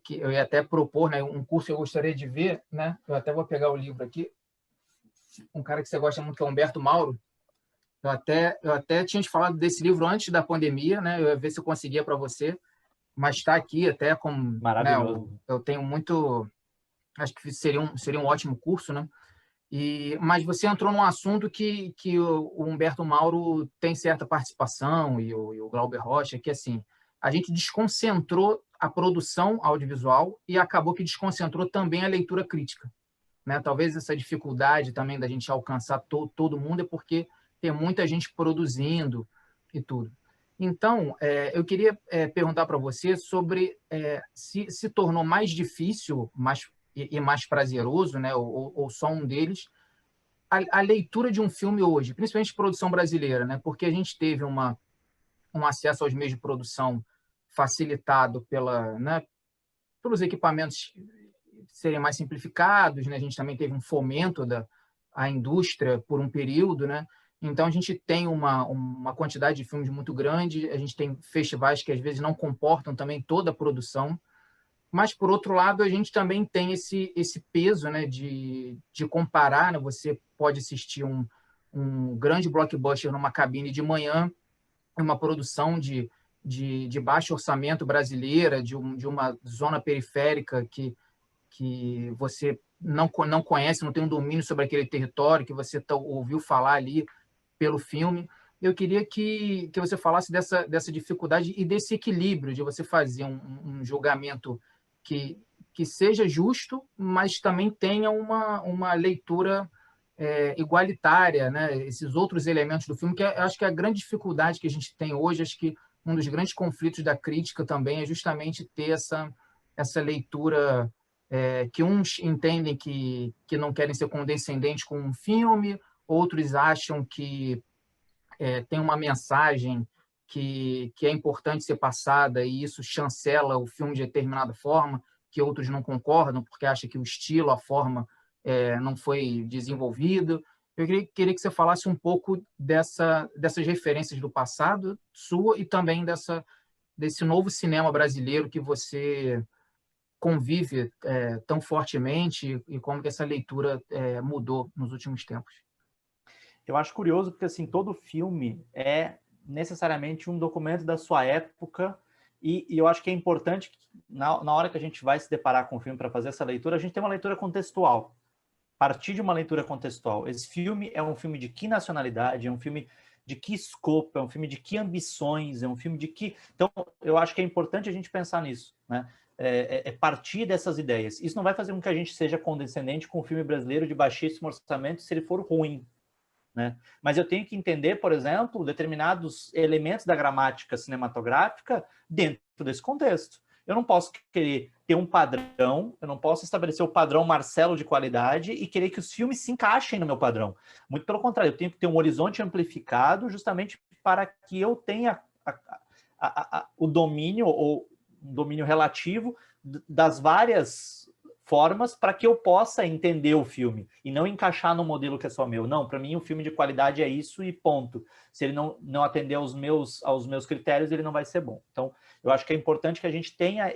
que eu ia até propor, né, um curso que eu gostaria de ver, né? Eu até vou pegar o livro aqui, um cara que você gosta muito, que é Humberto Mauro. Eu até tinha te falado desse livro antes da pandemia, né? Eu ia ver se eu conseguia para você, mas está aqui até como... Maravilhoso. Né, eu tenho muito... Acho que seria um ótimo curso, né? Mas você entrou num assunto que o Humberto Mauro tem certa participação, e o Glauber Rocha, que assim, a gente desconcentrou a produção audiovisual e acabou que desconcentrou também a leitura crítica. Né? Talvez essa dificuldade também da gente alcançar todo mundo é porque tem muita gente produzindo e tudo. Então, eu queria perguntar para você sobre se tornou mais difícil e mais prazeroso, né? ou só um deles, a leitura de um filme hoje, principalmente produção brasileira, né? Porque a gente teve um acesso aos meios de produção facilitado pelos equipamentos serem mais simplificados, né? A gente também teve um fomento da indústria por um período, né? Então, a gente tem uma quantidade de filmes muito grande, a gente tem festivais que, às vezes, não comportam também toda a produção, mas, por outro lado, a gente também tem esse peso, né, de comparar, né? Você pode assistir um grande blockbuster numa cabine de manhã, uma produção de baixo orçamento brasileira, de uma zona periférica que você não conhece, não tem um domínio sobre aquele território, que você ouviu falar ali pelo filme. Eu queria que você falasse dessa dificuldade e desse equilíbrio de você fazer um julgamento que seja justo, mas também tenha uma leitura igualitária, né? Esses outros elementos do filme, que acho que é a grande dificuldade que a gente tem hoje, acho que um dos grandes conflitos da crítica também é justamente ter essa leitura que uns entendem que não querem ser condescendentes com um filme, outros acham que tem uma mensagem que é importante ser passada e isso chancela o filme de determinada forma, que outros não concordam porque acham que o estilo, a forma não foi desenvolvido. Eu queria que você falasse um pouco dessas referências do passado sua e também desse novo cinema brasileiro que você convive tão fortemente e como que essa leitura mudou nos últimos tempos. Eu acho curioso porque assim, todo filme é necessariamente um documento da sua época e eu acho que é importante que na hora que a gente vai se deparar com o filme para fazer essa leitura, a gente tem uma leitura contextual. Partir de uma leitura contextual. Esse filme é um filme de que nacionalidade? É um filme de que escopo? É um filme de que ambições? É um filme de que... Então, eu acho que é importante a gente pensar nisso, né? Partir dessas ideias. Isso não vai fazer com que a gente seja condescendente com o filme brasileiro de baixíssimo orçamento se ele for ruim, né? Mas eu tenho que entender, por exemplo, determinados elementos da gramática cinematográfica dentro desse contexto. Eu não posso querer ter um padrão, eu não posso estabelecer o padrão Marcelo de qualidade e querer que os filmes se encaixem no meu padrão. Muito pelo contrário, eu tenho que ter um horizonte amplificado justamente para que eu tenha o domínio, ou um domínio relativo, das várias formas para que eu possa entender o filme e não encaixar no modelo que é só meu. Não, para mim o filme de qualidade é isso e ponto. Se ele não atender aos meus critérios, ele não vai ser bom. Então, eu acho que é importante que a gente tenha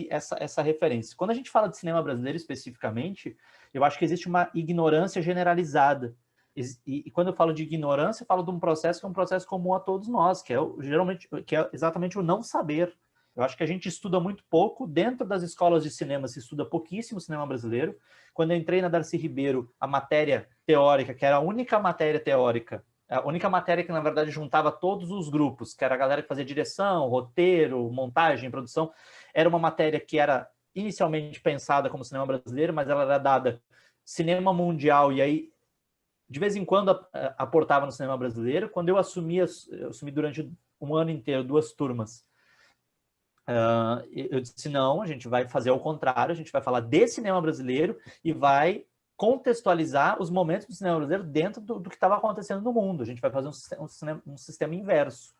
essa referência. Quando a gente fala de cinema brasileiro especificamente, eu acho que existe uma ignorância generalizada. E quando eu falo de ignorância, eu falo de um processo que é um processo comum a todos nós, que é exatamente o não saber. Eu acho que a gente estuda muito pouco. Dentro das escolas de cinema se estuda pouquíssimo cinema brasileiro. Quando eu entrei na Darcy Ribeiro, a matéria teórica, que era a única matéria teórica, a única matéria que, na verdade, juntava todos os grupos, que era a galera que fazia direção, roteiro, montagem, produção, era uma matéria que era inicialmente pensada como cinema brasileiro, mas ela era dada cinema mundial, e aí, de vez em quando, aportava no cinema brasileiro. Quando eu assumi durante um ano inteiro 2 turmas, eu disse, não, a gente vai fazer ao contrário, a gente vai falar de cinema brasileiro e vai contextualizar os momentos do cinema brasileiro dentro do que estava acontecendo no mundo. A gente vai fazer um sistema inverso.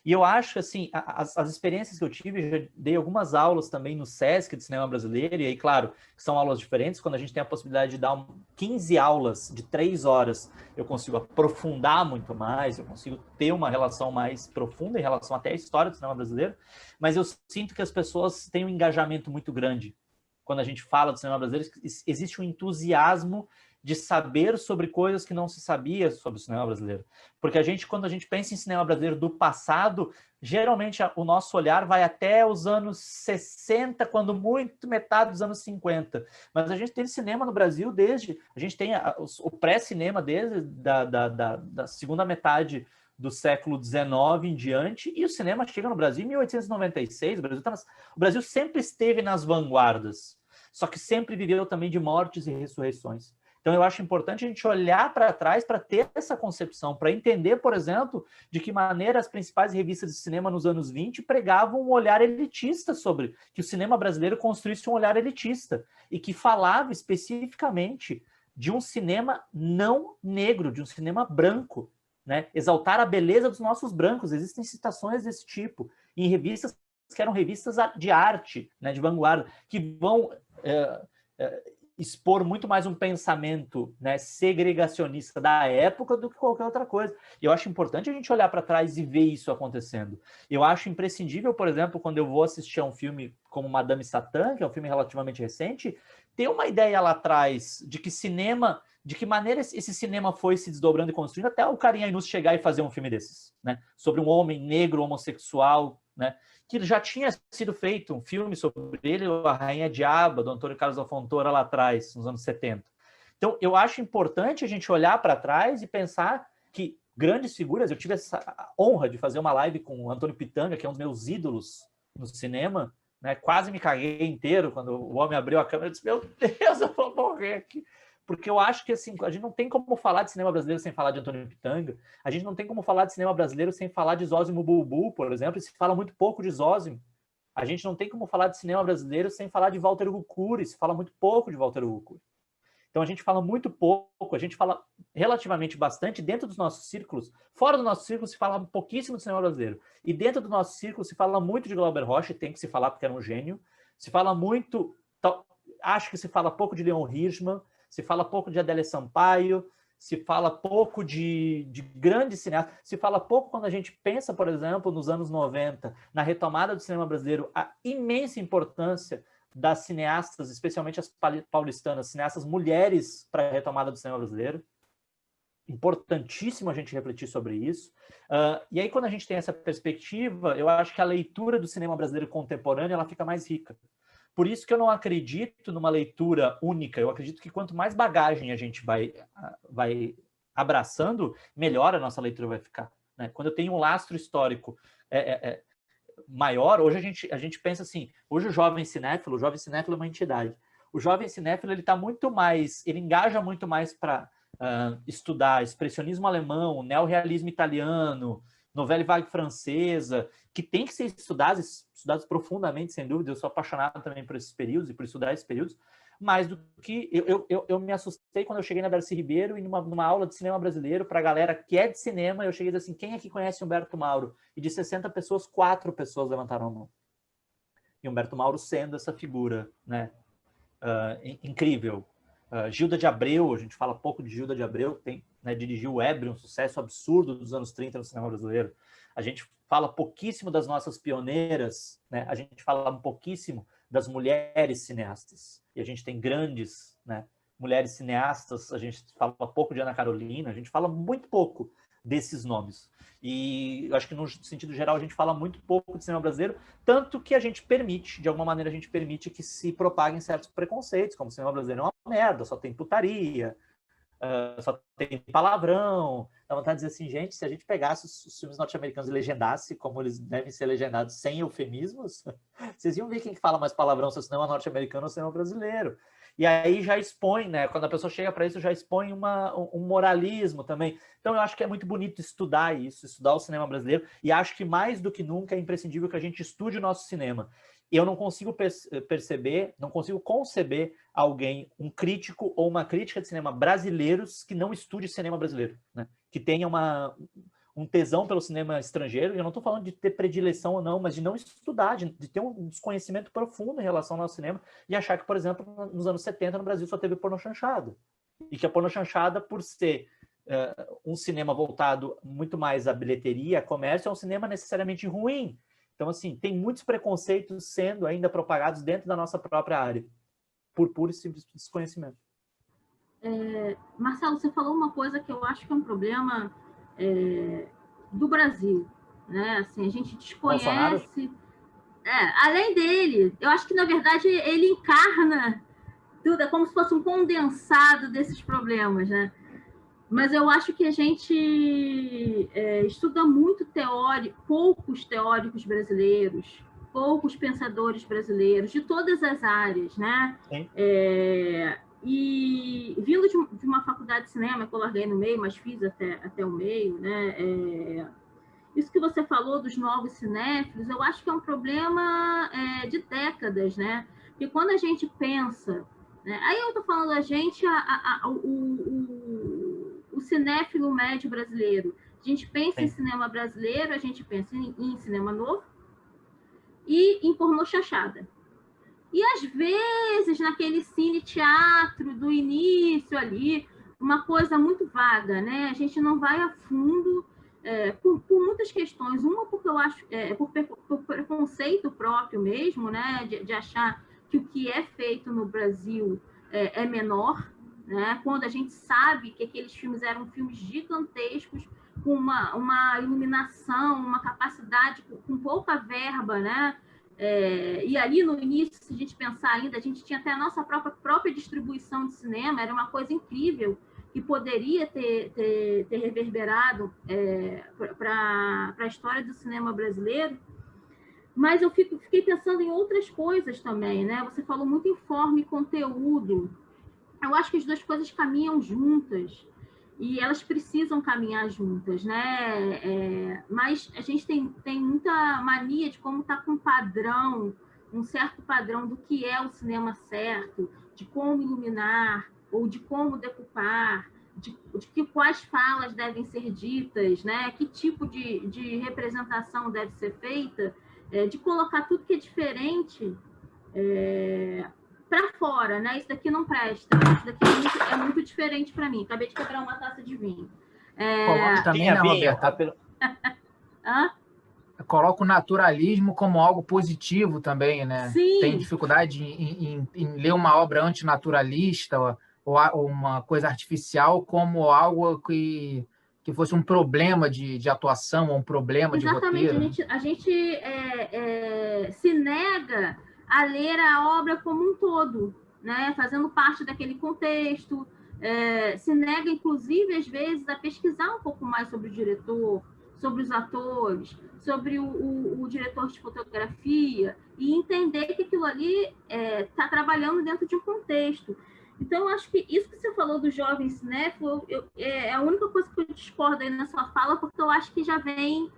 E eu acho que, assim, as experiências que eu tive, eu já dei algumas aulas também no SESC de cinema brasileiro, e aí, claro, são aulas diferentes. Quando a gente tem a possibilidade de dar 15 aulas de 3 horas, eu consigo aprofundar muito mais, eu consigo ter uma relação mais profunda em relação até à história do cinema brasileiro, mas eu sinto que as pessoas têm um engajamento muito grande. Quando a gente fala do cinema brasileiro, existe um entusiasmo de saber sobre coisas que não se sabia sobre o cinema brasileiro. Porque quando a gente pensa em cinema brasileiro do passado, geralmente o nosso olhar vai até os anos 60, quando muito metade dos anos 50. Mas a gente tem cinema no Brasil a gente tem o pré-cinema desde da segunda metade do século XIX em diante, e o cinema chega no Brasil em 1896. O Brasil sempre esteve nas vanguardas, só que sempre viveu também de mortes e ressurreições. Então, eu acho importante a gente olhar para trás para ter essa concepção, para entender, por exemplo, de que maneira as principais revistas de cinema nos anos 20 pregavam um olhar elitista sobre que o cinema brasileiro construísse um olhar elitista e que falava especificamente de um cinema não negro, de um cinema branco, né? Exaltar a beleza dos nossos brancos. Existem citações desse tipo em revistas que eram revistas de arte, né, de vanguarda, que vão expor muito mais um pensamento, né, segregacionista da época do que qualquer outra coisa. E eu acho importante a gente olhar para trás e ver isso acontecendo. Eu acho imprescindível, por exemplo, quando eu vou assistir a um filme como Madame Satã, que é um filme relativamente recente, ter uma ideia lá atrás de que maneira esse cinema foi se desdobrando e construindo até o Karim Ainus chegar e fazer um filme desses, né, sobre um homem negro homossexual, né, que já tinha sido feito um filme sobre ele, A Rainha Diaba, do Antônio Carlos Alfontoura, lá atrás, nos anos 70. Então, eu acho importante a gente olhar para trás e pensar que grandes figuras... Eu tive essa honra de fazer uma live com o Antônio Pitanga, que é um dos meus ídolos no cinema, né? Quase me caguei inteiro quando o homem abriu a câmera e disse, meu Deus, eu vou morrer aqui. Porque eu acho que, assim, a gente não tem como falar de cinema brasileiro sem falar de Antônio Pitanga. A gente não tem como falar de cinema brasileiro sem falar de Zósimo Bulbul, por exemplo, e se fala muito pouco de Zósimo. A gente não tem como falar de cinema brasileiro sem falar de Walter Hugo Cury, se fala muito pouco de Walter Hugo Cury. Então a gente fala muito pouco, a gente fala relativamente bastante dentro dos nossos círculos. Fora do nosso círculo se fala pouquíssimo de cinema brasileiro. E dentro do nosso círculo se fala muito de Glauber Rocha, tem que se falar porque era um gênio. Se fala muito, acho que se fala pouco de Leon Hirschman, se fala pouco de Adélia Sampaio, se fala pouco de grandes cineastas, se fala pouco quando a gente pensa, por exemplo, nos anos 90, na retomada do cinema brasileiro, a imensa importância das cineastas, especialmente as paulistanas, cineastas mulheres para a retomada do cinema brasileiro. Importantíssimo a gente refletir sobre isso. E aí, quando a gente tem essa perspectiva, eu acho que a leitura do cinema brasileiro contemporâneo ela fica mais rica. Por isso que eu não acredito numa leitura única. Eu acredito que quanto mais bagagem a gente vai abraçando, melhor a nossa leitura vai ficar, né? Quando eu tenho um lastro histórico maior, hoje a gente pensa assim, hoje o jovem cinéfilo é uma entidade. O jovem cinéfilo ele engaja muito mais para estudar expressionismo alemão, neorrealismo italiano, novela vague francesa, que tem que ser estudados profundamente, sem dúvida. Eu sou apaixonado também por esses períodos e por estudar esses períodos, mais do que... Eu me assustei quando eu cheguei na Darcy Ribeiro e numa aula de cinema brasileiro, para a galera que é de cinema, eu cheguei e disse assim, quem aqui conhece Humberto Mauro? E de 60 pessoas, 4 pessoas levantaram a mão. e Humberto Mauro sendo essa figura, né, incrível. Gilda de Abreu, a gente fala pouco de Gilda de Abreu, que tem, né, dirigiu o Ébrio, um sucesso absurdo dos anos 30 no cinema brasileiro. A gente fala pouquíssimo das nossas pioneiras, né? A gente fala um pouquíssimo das mulheres cineastas. E a gente tem grandes, né, mulheres cineastas, a gente fala pouco de Ana Carolina, a gente fala muito pouco desses nomes. E eu acho que, no sentido geral, a gente fala muito pouco de cinema brasileiro, tanto que a gente permite, de alguma maneira, a gente permite que se propaguem certos preconceitos, como o cinema brasileiro é uma merda, só tem putaria, só tem palavrão. Dá vontade de dizer assim, gente, se a gente pegasse os filmes norte-americanos e legendasse como eles devem ser legendados sem eufemismos, vocês iam ver quem fala mais palavrão, se é o cinema norte-americano ou o cinema brasileiro. E aí já expõe, né? Quando a pessoa chega para isso, já expõe um moralismo também. Então eu acho que é muito bonito estudar isso, estudar o cinema brasileiro, e acho que mais do que nunca é imprescindível que a gente estude o nosso cinema. E eu não consigo perceber, não consigo conceber alguém, um crítico ou uma crítica de cinema brasileiros que não estude cinema brasileiro, né? Que tenha um tesão pelo cinema estrangeiro. Eu não estou falando de ter predileção ou não, mas de não estudar, de ter um desconhecimento profundo em relação ao nosso cinema e achar que, por exemplo, nos anos 70 no Brasil só teve pornô chanchada. E que a pornô chanchada, por ser um cinema voltado muito mais à bilheteria, a comércio, é um cinema necessariamente ruim. Então, assim, tem muitos preconceitos sendo ainda propagados dentro da nossa própria área, por puro e simples desconhecimento. Marcelo, você falou uma coisa que eu acho que é um problema do Brasil, né? Assim, a gente desconhece. Além dele, eu acho que, na verdade, ele encarna tudo, é como se fosse um condensado desses problemas, né? Mas eu acho que a gente estuda muito poucos teóricos brasileiros, poucos pensadores brasileiros, de todas as áreas, né? E vindo de uma faculdade de cinema, que eu larguei no meio, mas fiz até o meio, né? Isso que você falou dos novos cinéfilos, eu acho que é um problema de décadas, né? Porque quando a gente pensa, né? Aí eu estou falando a gente, o cinéfilo médio brasileiro. A gente pensa em cinema brasileiro, a gente pensa em cinema novo e em pornô chanchada. E, às vezes, naquele cine-teatro do início ali, uma coisa muito vaga, né? A gente não vai a fundo por muitas questões. Uma, porque eu acho, por preconceito próprio mesmo, né? De achar que o que é feito no Brasil é menor, né? Quando a gente sabe que aqueles filmes eram filmes gigantescos, com uma iluminação, uma capacidade, com pouca verba, né? E ali no início, se a gente pensar ainda, a gente tinha até a nossa própria distribuição de cinema, era uma coisa incrível, que poderia ter reverberado para a história do cinema brasileiro. Mas eu fiquei pensando em outras coisas também, né? Você falou muito em forma e conteúdo. Eu acho que as duas coisas caminham juntas. E elas precisam caminhar juntas, né? Mas a gente tem muita mania de como está com um certo padrão do que é o cinema certo, de como iluminar, ou de como decupar, de quais falas devem ser ditas, né? Que tipo de representação deve ser feita, de colocar tudo que é diferente para fora, né? Isso daqui não presta, isso daqui é muito diferente para mim. Acabei de quebrar uma taça de vinho. Coloca também, né, Roberta? Coloca o naturalismo como algo positivo também, né? Sim. Tem dificuldade em ler uma obra antinaturalista ou uma coisa artificial como algo que fosse um problema de atuação ou um problema de roteiro. Exatamente. A gente se nega a ler a obra como um todo, né? Fazendo parte daquele contexto, se nega, inclusive, às vezes, a pesquisar um pouco mais sobre o diretor, sobre os atores, sobre o diretor de fotografia, e entender que aquilo ali está trabalhando dentro de um contexto. Então, eu acho que isso que você falou do jovem cinéfilo é a única coisa que eu discordo aí na sua fala, porque eu acho que já vem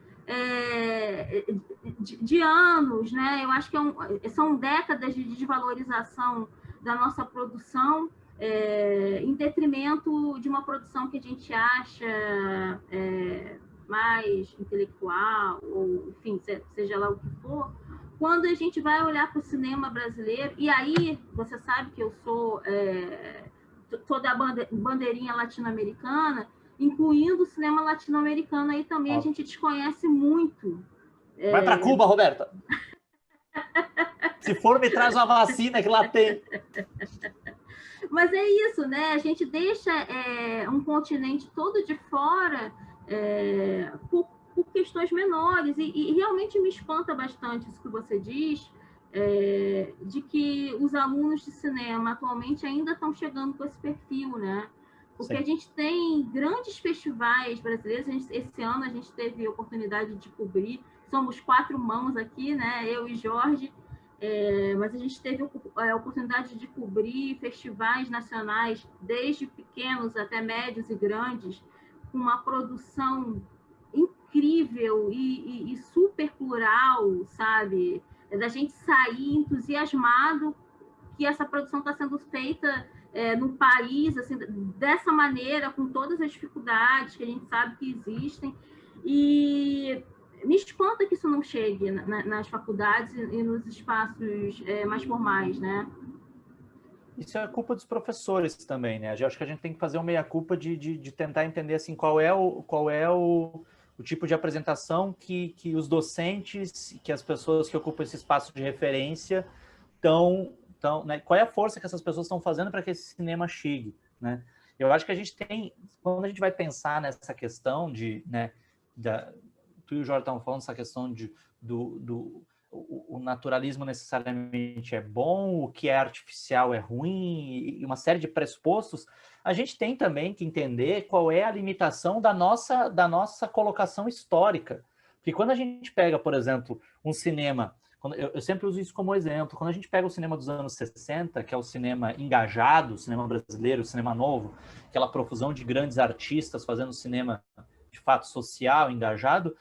de anos, né? Eu acho que são décadas de desvalorização da nossa produção, em detrimento de uma produção que a gente acha mais intelectual, ou enfim, seja lá o que for, quando a gente vai olhar para o cinema brasileiro, e aí você sabe que eu sou da bandeirinha latino-americana, incluindo o cinema latino-americano, aí também a gente desconhece muito. Vai para Cuba, Roberta! Se for, me traz uma vacina que lá tem. Mas é isso, né? A gente deixa um continente todo de fora por questões menores, e realmente me espanta bastante isso que você diz, de que os alunos de cinema atualmente ainda estão chegando com esse perfil, né? Porque Sim. A gente tem grandes festivais brasileiros, esse ano a gente teve a oportunidade de cobrir, somos 4 mãos aqui, né? Eu e Jorge, mas a gente teve a oportunidade de cobrir festivais nacionais, desde pequenos até médios e grandes, com uma produção incrível e super plural, sabe? Da gente sair entusiasmado que essa produção está sendo feita no país, assim, dessa maneira, com todas as dificuldades que a gente sabe que existem. E me espanta que isso não chegue nas faculdades e nos espaços mais formais, né? Isso é culpa dos professores também, né? Eu acho que a gente tem que fazer uma meia-culpa de tentar entender assim, qual é o tipo de apresentação que os docentes, que as pessoas que ocupam esse espaço de referência né? Qual é a força que essas pessoas estão fazendo para que esse cinema chegue, né? Eu acho que a gente tem, quando a gente vai pensar nessa questão né, tu e o Jorge estavam falando essa questão o naturalismo necessariamente é bom, o que é artificial é ruim, e uma série de pressupostos, a gente tem também que entender qual é a limitação da nossa colocação histórica. Porque quando a gente pega, por exemplo, um cinema, eu sempre uso isso como exemplo, quando a gente pega o cinema dos anos 60, que é o cinema engajado, o cinema brasileiro, o cinema novo, aquela profusão de grandes artistas fazendo cinema de fato social, engajado,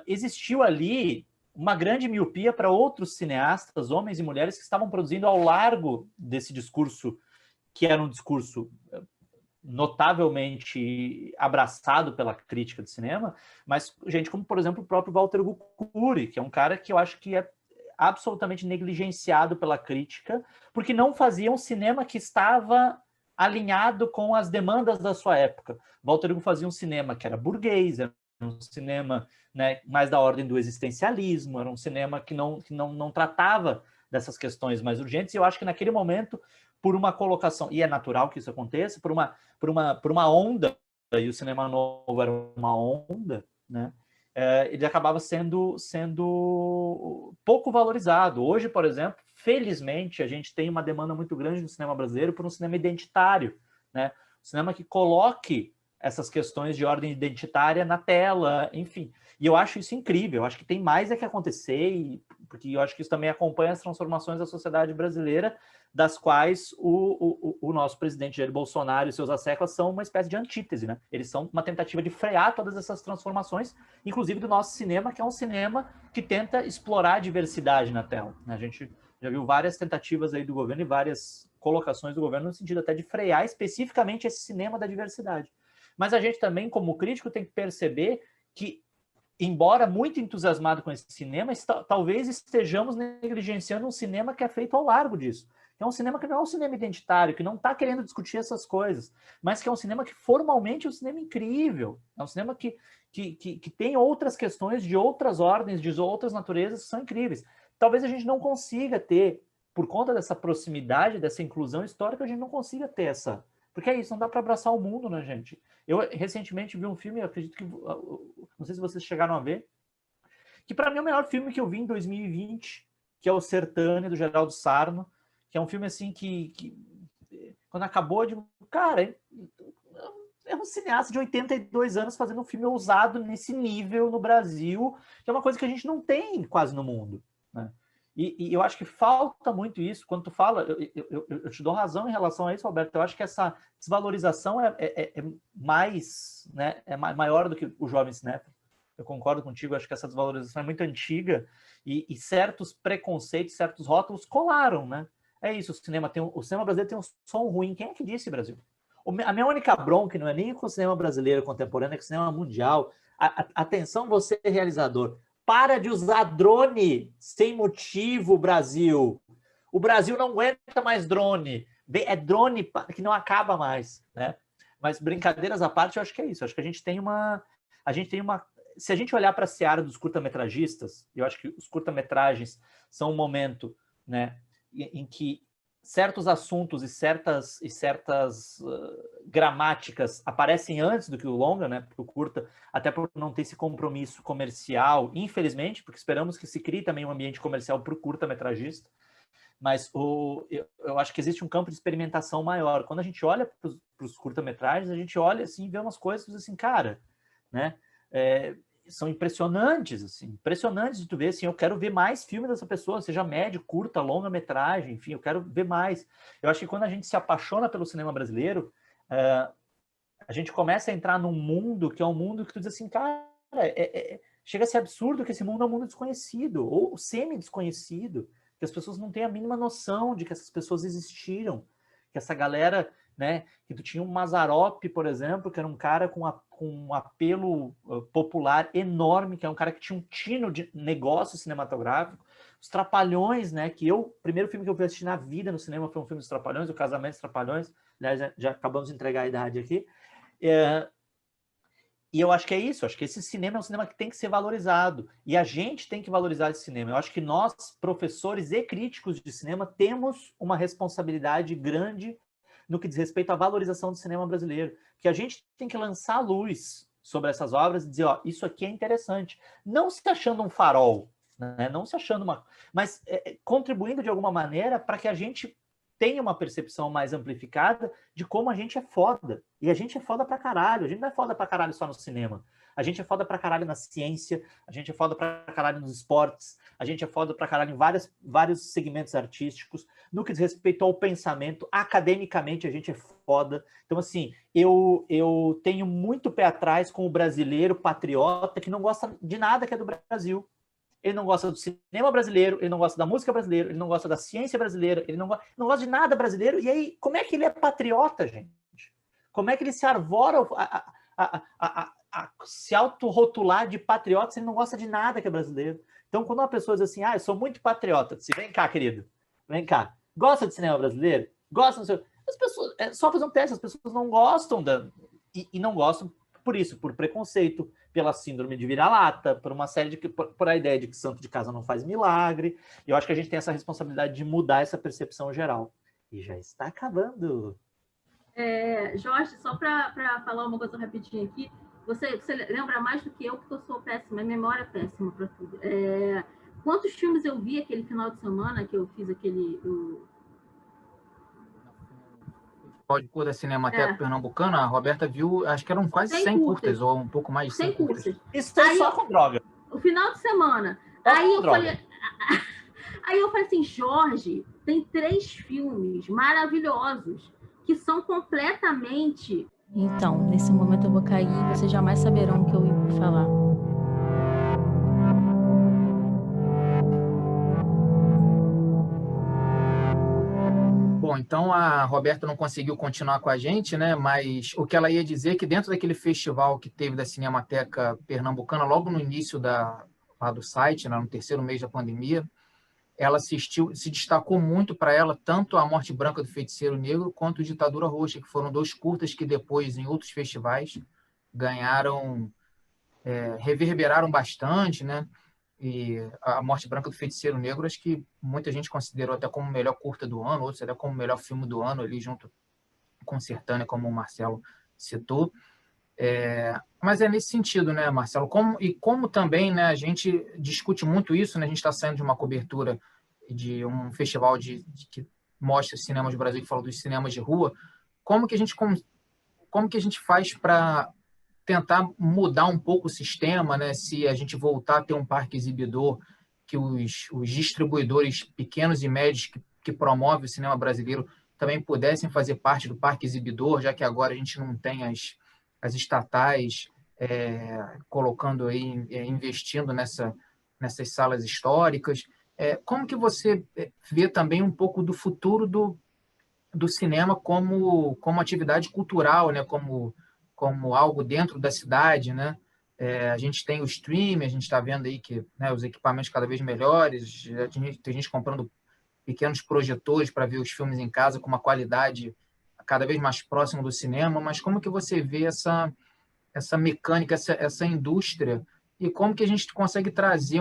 existiu ali uma grande miopia para outros cineastas, homens e mulheres, que estavam produzindo ao largo desse discurso, que era um discurso notavelmente abraçado pela crítica de cinema, mas gente como, por exemplo, o próprio Walter Guccuri, que é um cara que eu acho que é absolutamente negligenciado pela crítica, porque não fazia um cinema que estava alinhado com as demandas da sua época. Walter Hugo fazia um cinema que era burguês, era um cinema, né, mais da ordem do existencialismo, era um cinema que não tratava dessas questões mais urgentes, e eu acho que naquele momento, por uma colocação, e é natural que isso aconteça, por uma onda, e o cinema novo era uma onda, né, ele acabava sendo pouco valorizado. Hoje, por exemplo, felizmente, a gente tem uma demanda muito grande no cinema brasileiro por um cinema identitário, né? Um cinema que coloque essas questões de ordem identitária na tela, enfim. E eu acho isso incrível, eu acho que tem mais que acontecer, porque eu acho que isso também acompanha as transformações da sociedade brasileira, das quais o nosso presidente Jair Bolsonaro e seus asseclas são uma espécie de antítese, né? Eles são uma tentativa de frear todas essas transformações, inclusive do nosso cinema, que é um cinema que tenta explorar a diversidade na tela, né? A gente já viu várias tentativas aí do governo e várias colocações do governo no sentido até de frear especificamente esse cinema da diversidade. Mas a gente também, como crítico, tem que perceber que, embora muito entusiasmado com esse cinema, talvez estejamos negligenciando um cinema que é feito ao largo disso. É um cinema que não é um cinema identitário, que não está querendo discutir essas coisas, mas que é um cinema que formalmente é um cinema incrível. É um cinema que tem outras questões de outras ordens, de outras naturezas que são incríveis. Talvez a gente não consiga ter, por conta dessa proximidade, dessa inclusão histórica, a gente não consiga ter essa... Porque é isso, não dá para abraçar o mundo, né, gente? Eu recentemente vi um filme, eu acredito que... Não sei se vocês chegaram a ver, que para mim é o melhor filme que eu vi em 2020, que é O Sertânia, do Geraldo Sarno, que é um filme assim que quando acabou, eu digo, cara, é um cineasta de 82 anos fazendo um filme ousado nesse nível no Brasil, que é uma coisa que a gente não tem quase no mundo, né? E eu acho que falta muito isso. Quando tu fala, eu te dou razão em relação a isso, Roberto. Eu acho que essa desvalorização é mais, né, é maior do que o jovem cinéfilo. Eu concordo contigo, acho que essa desvalorização é muito antiga e certos preconceitos, certos rótulos colaram, né? É isso, o cinema brasileiro tem um som ruim. Quem é que disse, Brasil? A minha única bronca não é nem com o cinema brasileiro contemporâneo, é com o cinema mundial. Atenção, você realizador. para de usar drone sem motivo, Brasil. O Brasil não aguenta mais drone. É drone que não acaba mais, né? Mas brincadeiras à parte, eu acho que é isso. Eu acho que a gente tem uma... Se a gente olhar para a seara dos curta-metragistas, eu acho que os curta-metragens são um momento, né, em que certos assuntos e certas gramáticas aparecem antes do que o longa, né? Porque o curta, até por não ter esse compromisso comercial, infelizmente, porque esperamos que se crie também um ambiente comercial para o curta-metragista, mas eu acho que existe um campo de experimentação maior. Quando a gente olha para os curta-metragens, a gente olha assim e vê umas coisas assim, cara, né? São impressionantes, assim, impressionantes de tu ver, assim, eu quero ver mais filme dessa pessoa, seja médio, curta, longa metragem, enfim, eu quero ver mais. Eu acho que quando a gente se apaixona pelo cinema brasileiro, a gente começa a entrar num mundo que é um mundo que tu diz assim, cara, chega a ser absurdo que esse mundo é um mundo desconhecido, ou semi-desconhecido, que as pessoas não têm a mínima noção de que essas pessoas existiram, que essa galera, né, que tu tinha um Mazzaropi, por exemplo, que era um cara com um apelo popular enorme, que é um cara que tinha um tino de negócio cinematográfico. Os Trapalhões, né, que o primeiro filme que eu fui assistir na vida no cinema foi um filme dos Trapalhões, O Casamento dos Trapalhões. Aliás, já acabamos de entregar a idade aqui. E eu acho que é isso, eu acho que esse cinema é um cinema que tem que ser valorizado, e a gente tem que valorizar esse cinema. Eu acho que nós, professores e críticos de cinema, temos uma responsabilidade grande no que diz respeito à valorização do cinema brasileiro, que a gente tem que lançar a luz sobre essas obras e dizer, ó, isso aqui é interessante, não se achando um farol, né? Não se achando mas contribuindo de alguma maneira para que a gente tenha uma percepção mais amplificada de como a gente é foda. E a gente é foda pra caralho. A gente não é foda pra caralho só no cinema. A gente é foda pra caralho na ciência, a gente é foda pra caralho nos esportes, a gente é foda pra caralho em vários segmentos artísticos. No que diz respeito ao pensamento, academicamente a gente é foda. Então, assim, eu tenho muito pé atrás com o brasileiro patriota que não gosta de nada que é do Brasil. Ele não gosta do cinema brasileiro, ele não gosta da música brasileira, ele não gosta da ciência brasileira, ele não gosta de nada brasileiro. E aí, como é que ele é patriota, gente? Como é que ele se arvora a se autorrotular de patriota se ele não gosta de nada que é brasileiro? Então, quando uma pessoa diz assim, eu sou muito patriota, diz, vem cá, querido, vem cá. Gosta de cinema brasileiro? Gosta do seu... As pessoas, é só fazer um teste, as pessoas não gostam e não gostam por isso, por preconceito, pela síndrome de vira-lata, por uma série por a ideia de que santo de casa não faz milagre. E eu acho que a gente tem essa responsabilidade de mudar essa percepção geral. E já está acabando. Jorge, só para falar uma coisa rapidinho aqui, você lembra mais do que eu, porque eu sou péssima, a memória é péssima para tudo. Quantos filmes eu vi aquele final de semana que eu fiz aquele... De cor da Cinemateca Pernambucana, a Roberta viu, acho que eram quase 100 curtas, ou um pouco mais de 100 curtas. Isso é só com droga. O final de semana. Aí eu falei assim, Jorge, tem 3 filmes maravilhosos que são completamente... Então, nesse momento eu vou cair e vocês jamais saberão o que eu ia falar. Bom, então a Roberta não conseguiu continuar com a gente, né? Mas o que ela ia dizer é que dentro daquele festival que teve da Cinemateca Pernambucana, logo no início lá do site, né, no terceiro mês da pandemia, ela se destacou muito para ela tanto A Morte Branca do Feiticeiro Negro quanto Ditadura Roxa, que foram 2 curtas que depois, em outros festivais, ganharam, reverberaram bastante, né? E A Morte Branca do Feiticeiro Negro, acho que muita gente considerou até como o melhor curta do ano, outros até como o melhor filme do ano, ali junto com Sertânia, como o Marcelo citou. Mas é nesse sentido, né, Marcelo? Como também, né, a gente discute muito isso, né? A gente está saindo de uma cobertura de um festival que mostra cinemas do Brasil, que fala dos cinemas de rua. Como que a gente faz para tentar mudar um pouco o sistema, né? Se a gente voltar a ter um parque exibidor, que os distribuidores pequenos e médios que promovem o cinema brasileiro também pudessem fazer parte do parque exibidor, já que agora a gente não tem as estatais colocando aí, investindo nessas salas históricas. Como que você vê também um pouco do futuro do cinema como atividade cultural, né? Como algo dentro da cidade, né? A gente tem o streaming, a gente está vendo aí que, né, os equipamentos cada vez melhores, tem gente comprando pequenos projetores para ver os filmes em casa com uma qualidade cada vez mais próxima do cinema, mas como que você vê essa mecânica, essa indústria, e como que a gente consegue trazer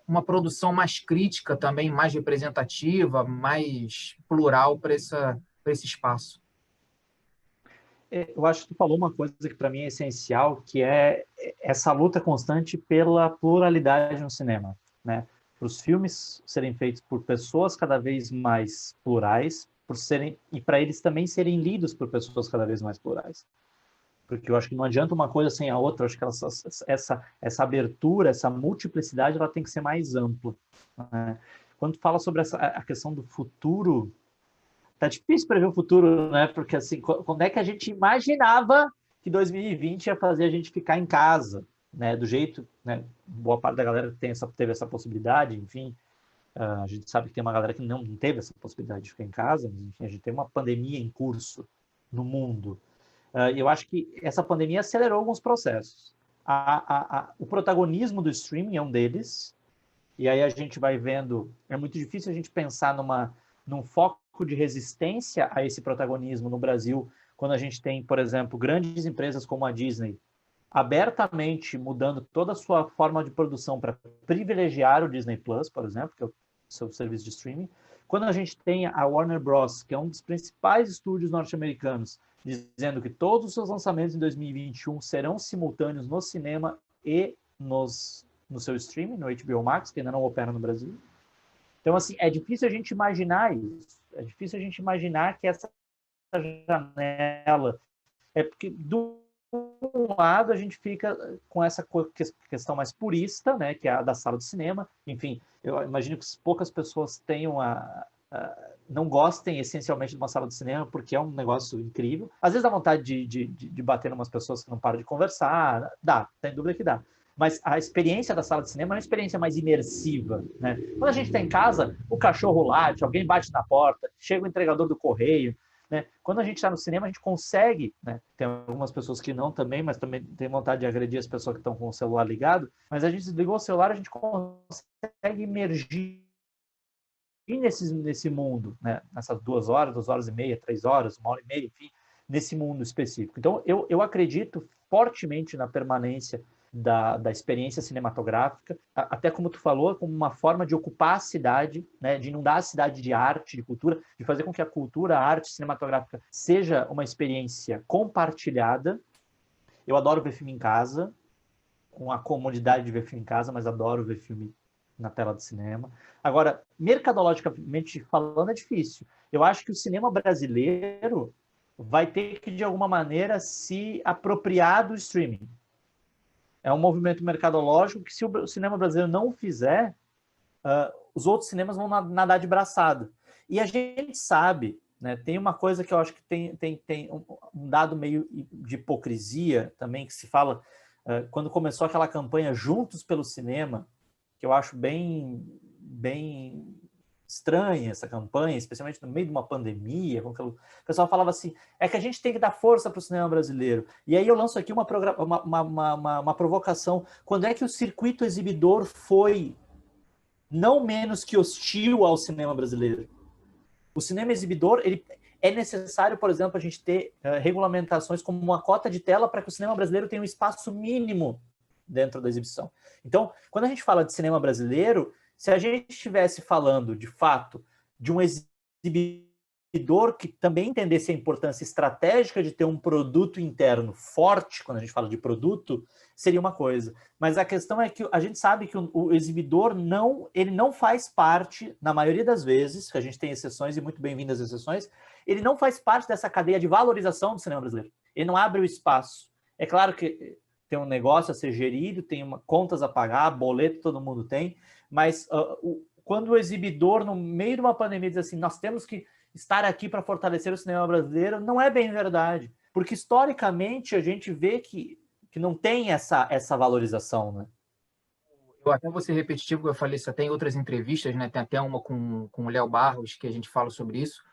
uma produção mais crítica também, mais representativa, mais plural para esse espaço? Eu acho que tu falou uma coisa que para mim é essencial, que é essa luta constante pela pluralidade no cinema, né? Para os filmes serem feitos por pessoas cada vez mais plurais, e para eles também serem lidos por pessoas cada vez mais plurais. Porque eu acho que não adianta uma coisa sem a outra, eu acho que essa abertura, essa multiplicidade, ela tem que ser mais ampla, né? Quando tu fala sobre a questão do futuro, tá difícil prever o futuro, né? Porque assim, quando é que a gente imaginava que 2020 ia fazer a gente ficar em casa, né? Do jeito, né? Boa parte da galera teve essa possibilidade, enfim. A gente sabe que tem uma galera que não teve essa possibilidade de ficar em casa, mas enfim, a gente tem uma pandemia em curso no mundo. Eu acho que essa pandemia acelerou alguns processos. O protagonismo do streaming é um deles, e aí a gente vai vendo, é muito difícil a gente pensar num foco de resistência a esse protagonismo no Brasil, quando a gente tem, por exemplo, grandes empresas como a Disney, abertamente mudando toda a sua forma de produção para privilegiar o Disney Plus, por exemplo, que é o seu serviço de streaming. Quando a gente tem a Warner Bros., que é um dos principais estúdios norte-americanos, dizendo que todos os seus lançamentos em 2021 serão simultâneos no cinema e no seu streaming, no HBO Max, que ainda não opera no Brasil. Então, assim, é difícil a gente imaginar isso. É difícil a gente imaginar que essa janela... É porque, do um lado, a gente fica com essa questão mais purista, né, que é a da sala de cinema. Enfim, eu imagino que poucas pessoas tenham não gostem essencialmente de uma sala de cinema, porque é um negócio incrível. Às vezes dá vontade de bater em umas pessoas que não param de conversar. Dá, sem dúvida que dá. Mas a experiência da sala de cinema é uma experiência mais imersiva, né? Quando a gente está em casa, o cachorro late, alguém bate na porta, chega o entregador do correio, né? Quando a gente está no cinema, a gente consegue, né? Tem algumas pessoas que não também, mas também tem vontade de agredir as pessoas que estão com o celular ligado, mas a gente desligou o celular, a gente consegue emergir nesse mundo, né? Nessas 2 horas e meia, 3 horas, 1h30, enfim, nesse mundo específico. Então, eu acredito fortemente na permanência da experiência cinematográfica, até como tu falou, como uma forma de ocupar a cidade, né, de inundar a cidade de arte, de cultura, de fazer com que a cultura, a arte cinematográfica seja uma experiência compartilhada. Eu adoro ver filme em casa, com a comodidade de ver filme em casa, mas adoro ver filme na tela de cinema. Agora, mercadologicamente falando, é difícil. Eu acho que o cinema brasileiro vai ter que, de alguma maneira, se apropriar do streaming. É um movimento mercadológico que, se o cinema brasileiro não o fizer, os outros cinemas vão nadar de braçada. E a gente sabe, né, tem uma coisa que eu acho que tem um dado meio de hipocrisia também, que se fala, quando começou aquela campanha Juntos pelo Cinema, que eu acho bem estranha essa campanha, especialmente no meio de uma pandemia, o pessoal falava assim, é que a gente tem que dar força para o cinema brasileiro. E aí eu lanço aqui uma provocação. Quando é que o circuito exibidor foi não menos que hostil ao cinema brasileiro? O cinema exibidor, ele é necessário, por exemplo, a gente ter regulamentações como uma cota de tela para que o cinema brasileiro tenha um espaço mínimo dentro da exibição. Então, quando a gente fala de cinema brasileiro, se a gente estivesse falando, de fato, de um exibidor que também entendesse a importância estratégica de ter um produto interno forte, quando a gente fala de produto, seria uma coisa. Mas a questão é que a gente sabe que o exibidor ele não faz parte, na maioria das vezes, que a gente tem exceções e muito bem-vindas exceções, ele não faz parte dessa cadeia de valorização do cinema brasileiro. Ele não abre o espaço. É claro que tem um negócio a ser gerido, tem contas a pagar, boleto todo mundo tem, mas quando o exibidor, no meio de uma pandemia, diz assim, nós temos que estar aqui para fortalecer o cinema brasileiro, não é bem verdade. Porque, historicamente, a gente vê que não tem essa valorização, né? Eu até vou ser repetitivo, eu falei isso até em outras entrevistas, né? Tem até uma com o Léo Barros, que a gente fala sobre isso.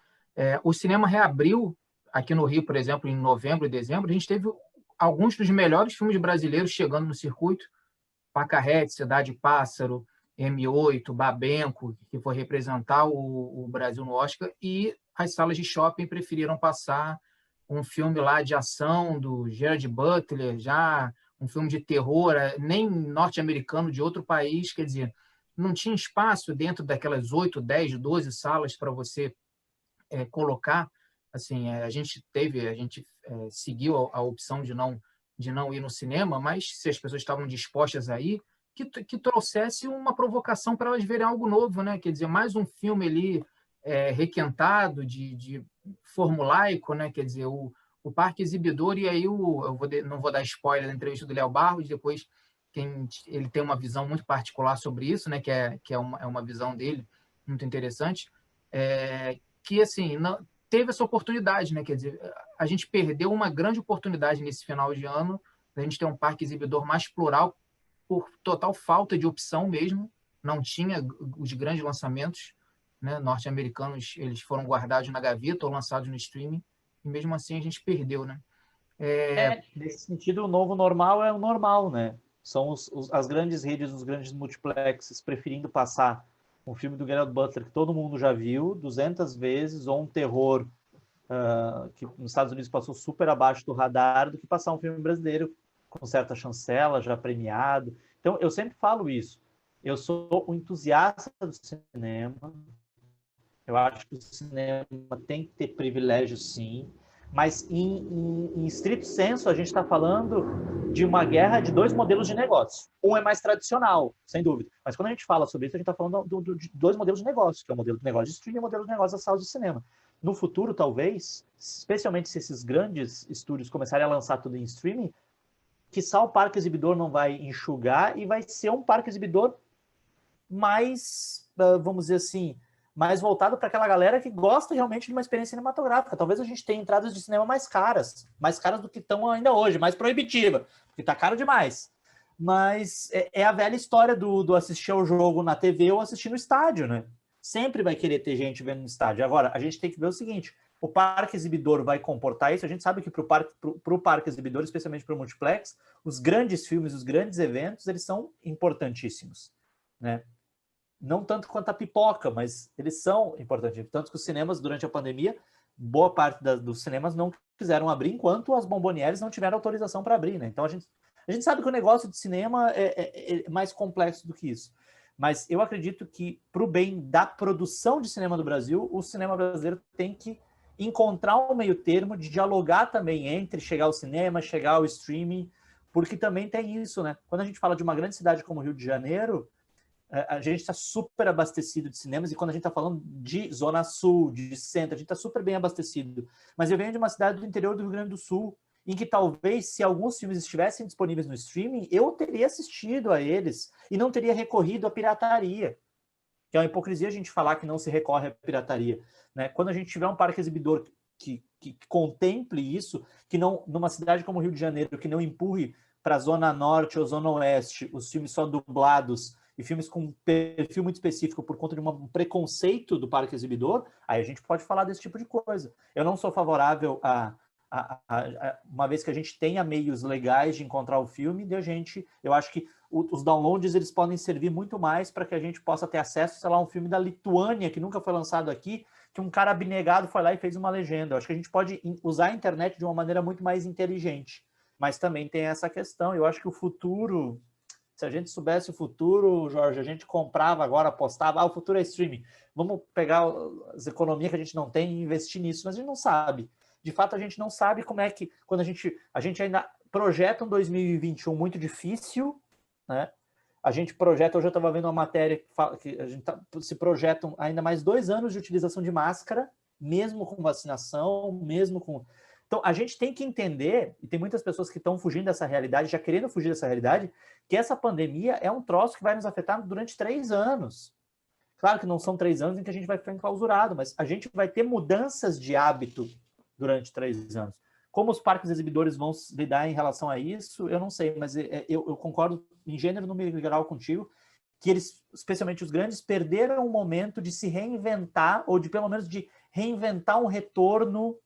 O cinema reabriu aqui no Rio, por exemplo, em novembro e dezembro, a gente teve alguns dos melhores filmes brasileiros chegando no circuito, Pacarrete, Cidade Pássaro, M8, Babenco, que foi representar o Brasil no Oscar, e as salas de shopping preferiram passar um filme lá de ação do Gerard Butler, já um filme de terror, nem norte-americano, de outro país, quer dizer, não tinha espaço dentro daquelas 8, 10, 12 salas para você colocar. Assim, a gente seguiu a opção de não ir no cinema, mas se as pessoas estavam dispostas a ir, que trouxesse uma provocação para elas verem algo novo, né? Quer dizer, mais um filme ali requentado, de formulaico, né? Quer dizer, o Parque Exibidor, e aí não vou dar spoiler da entrevista do Léo Barros, depois ele tem uma visão muito particular sobre isso, né? Que é uma visão dele muito interessante, que assim teve essa oportunidade, né? Quer dizer, a gente perdeu uma grande oportunidade nesse final de ano, da gente ter um parque exibidor mais plural, por total falta de opção mesmo. Não tinha os grandes lançamentos, né, norte-americanos, eles foram guardados na gaveta ou lançados no streaming, e mesmo assim a gente perdeu, né? Nesse sentido, o novo normal é o normal, né? São as grandes redes, os grandes multiplexes preferindo passar um filme do Gerard Butler que todo mundo já viu 200 vezes, ou um terror que nos Estados Unidos passou super abaixo do radar, do que passar um filme brasileiro com certa chancela, já premiado. Então, eu sempre falo isso. Eu sou um entusiasta do cinema. Eu acho que o cinema tem que ter privilégios, sim. Mas, em estrito senso, a gente está falando de uma guerra de dois modelos de negócio. Um é mais tradicional, sem dúvida. Mas quando a gente fala sobre isso, a gente está falando de dois modelos de negócio, que é o modelo de negócio de streaming e o modelo de negócio das salas de cinema. No futuro, talvez, especialmente se esses grandes estúdios começarem a lançar tudo em streaming, quiçá o parque exibidor não vai enxugar e vai ser um parque exibidor mais, vamos dizer assim, mais voltado para aquela galera que gosta realmente de uma experiência cinematográfica. Talvez a gente tenha entradas de cinema mais caras do que estão ainda hoje, mais proibitiva, porque está caro demais. Mas é a velha história do assistir ao jogo na TV ou assistir no estádio, né? Sempre vai querer ter gente vendo no estádio. Agora, a gente tem que ver o seguinte: o parque exibidor vai comportar isso. A gente sabe que para o parque exibidor, especialmente para o multiplex, os grandes filmes, os grandes eventos, eles são importantíssimos, né? Não tanto quanto a pipoca, mas eles são importantes. Tanto que os cinemas, durante a pandemia, boa parte dos cinemas não quiseram abrir enquanto as bombonières não tiveram autorização para abrir, né? Então, a gente sabe que o negócio de cinema é mais complexo do que isso. Mas eu acredito que, para o bem da produção de cinema do Brasil, o cinema brasileiro tem que encontrar um meio termo de dialogar também entre chegar ao cinema, chegar ao streaming, porque também tem isso, né? Quando a gente fala de uma grande cidade como Rio de Janeiro, a gente está super abastecido de cinemas, e quando a gente está falando de Zona Sul, de Centro, a gente está super bem abastecido. Mas eu venho de uma cidade do interior do Rio Grande do Sul, em que talvez, se alguns filmes estivessem disponíveis no streaming, eu teria assistido a eles e não teria recorrido à pirataria. Que é uma hipocrisia a gente falar que não se recorre à pirataria, né? Quando a gente tiver um parque exibidor que contemple isso, que não, numa cidade como Rio de Janeiro, que não empurre para a Zona Norte ou Zona Oeste os filmes só dublados e filmes com um perfil muito específico por conta de um preconceito do parque exibidor, aí a gente pode falar desse tipo de coisa. Eu não sou favorável uma vez que a gente tenha meios legais de encontrar o filme, eu acho que os downloads eles podem servir muito mais para que a gente possa ter acesso, sei lá, a um filme da Lituânia que nunca foi lançado aqui, que um cara abnegado foi lá e fez uma legenda. Eu acho que a gente pode usar a internet de uma maneira muito mais inteligente, mas também tem essa questão. Eu acho que o futuro, se a gente soubesse o futuro, Jorge, a gente comprava agora, apostava, o futuro é streaming. Vamos pegar as economias que a gente não tem e investir nisso, mas a gente não sabe. De fato, a gente não sabe como é que, quando a gente ainda projeta um 2021 muito difícil, né? A gente projeta, hoje eu estava vendo uma matéria que fala que a gente se projetam ainda mais 2 anos de utilização de máscara, mesmo com vacinação, mesmo com... Então, a gente tem que entender, e tem muitas pessoas que estão fugindo dessa realidade, já querendo fugir dessa realidade, que essa pandemia é um troço que vai nos afetar durante 3 anos. Claro que não são 3 anos em que a gente vai ficar enclausurado, mas a gente vai ter mudanças de hábito durante 3 anos. Como os parques exibidores vão lidar em relação a isso, eu não sei, mas eu concordo em gênero, número e grau contigo, que eles, especialmente os grandes, perderam o momento de se reinventar, ou de pelo menos de reinventar um retorno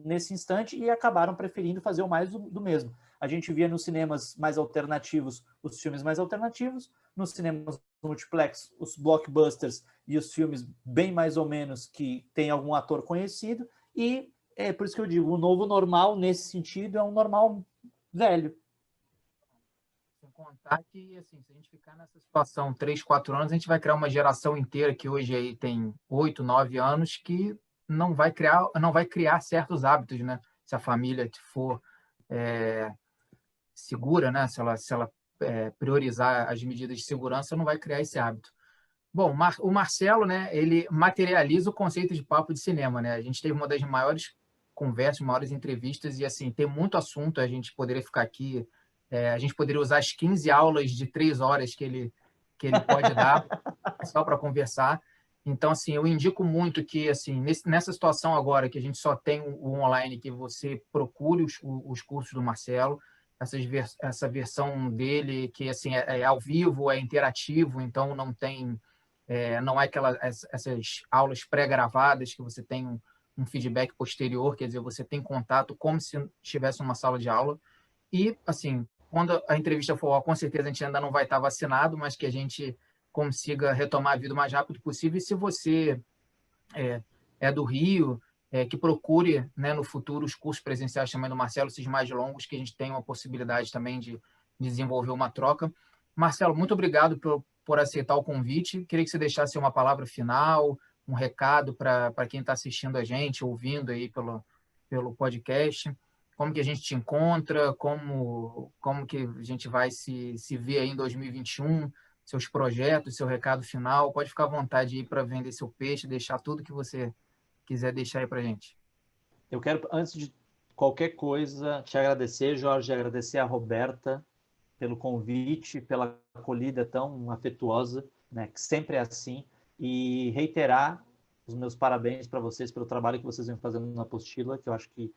nesse instante e acabaram preferindo fazer o mais do mesmo. A gente via nos cinemas mais alternativos os filmes mais alternativos, nos cinemas multiplex os blockbusters e os filmes bem mais ou menos que tem algum ator conhecido, e é por isso que eu digo, o novo normal nesse sentido é um normal velho. Sem contar que, assim, se a gente ficar nessa situação 3, 4 anos, a gente vai criar uma geração inteira que hoje aí tem 8, 9 anos que não vai criar certos hábitos, né? Se a família for segura, né? Se ela priorizar as medidas de segurança, não vai criar esse hábito. Bom, o Marcelo, né? Ele materializa o conceito de papo de cinema, né? A gente teve uma das maiores conversas, maiores entrevistas e assim tem muito assunto. A gente poderia ficar aqui, a gente poderia usar as 15 aulas de 3 horas que ele pode dar só para conversar. Então, assim, eu indico muito que, assim, nessa situação agora que a gente só tem o online, que você procure os cursos do Marcelo, essa versão dele que, assim, é ao vivo, é interativo, então não é essas aulas pré-gravadas que você tem um feedback posterior, quer dizer, você tem contato como se estivesse numa sala de aula. E, assim, quando a entrevista for, com certeza a gente ainda não vai estar vacinado, mas que a gente consiga retomar a vida o mais rápido possível. E se você é do Rio, que procure, né, no futuro os cursos presenciais também do Marcelo, esses mais longos, que a gente tem uma possibilidade também de desenvolver uma troca. Marcelo, muito obrigado por aceitar o convite. Queria que você deixasse uma palavra final, um recado para quem está assistindo a gente, ouvindo aí pelo podcast. Como que a gente te encontra, como que a gente vai se ver aí em 2021, seus projetos, seu recado final. Pode ficar à vontade aí para vender seu peixe, deixar tudo que você quiser deixar aí para a gente. Eu quero, antes de qualquer coisa, te agradecer, Jorge, agradecer a Roberta pelo convite, pela acolhida tão afetuosa, né, que sempre é assim, e reiterar os meus parabéns para vocês pelo trabalho que vocês vêm fazendo na Apostila, que eu acho que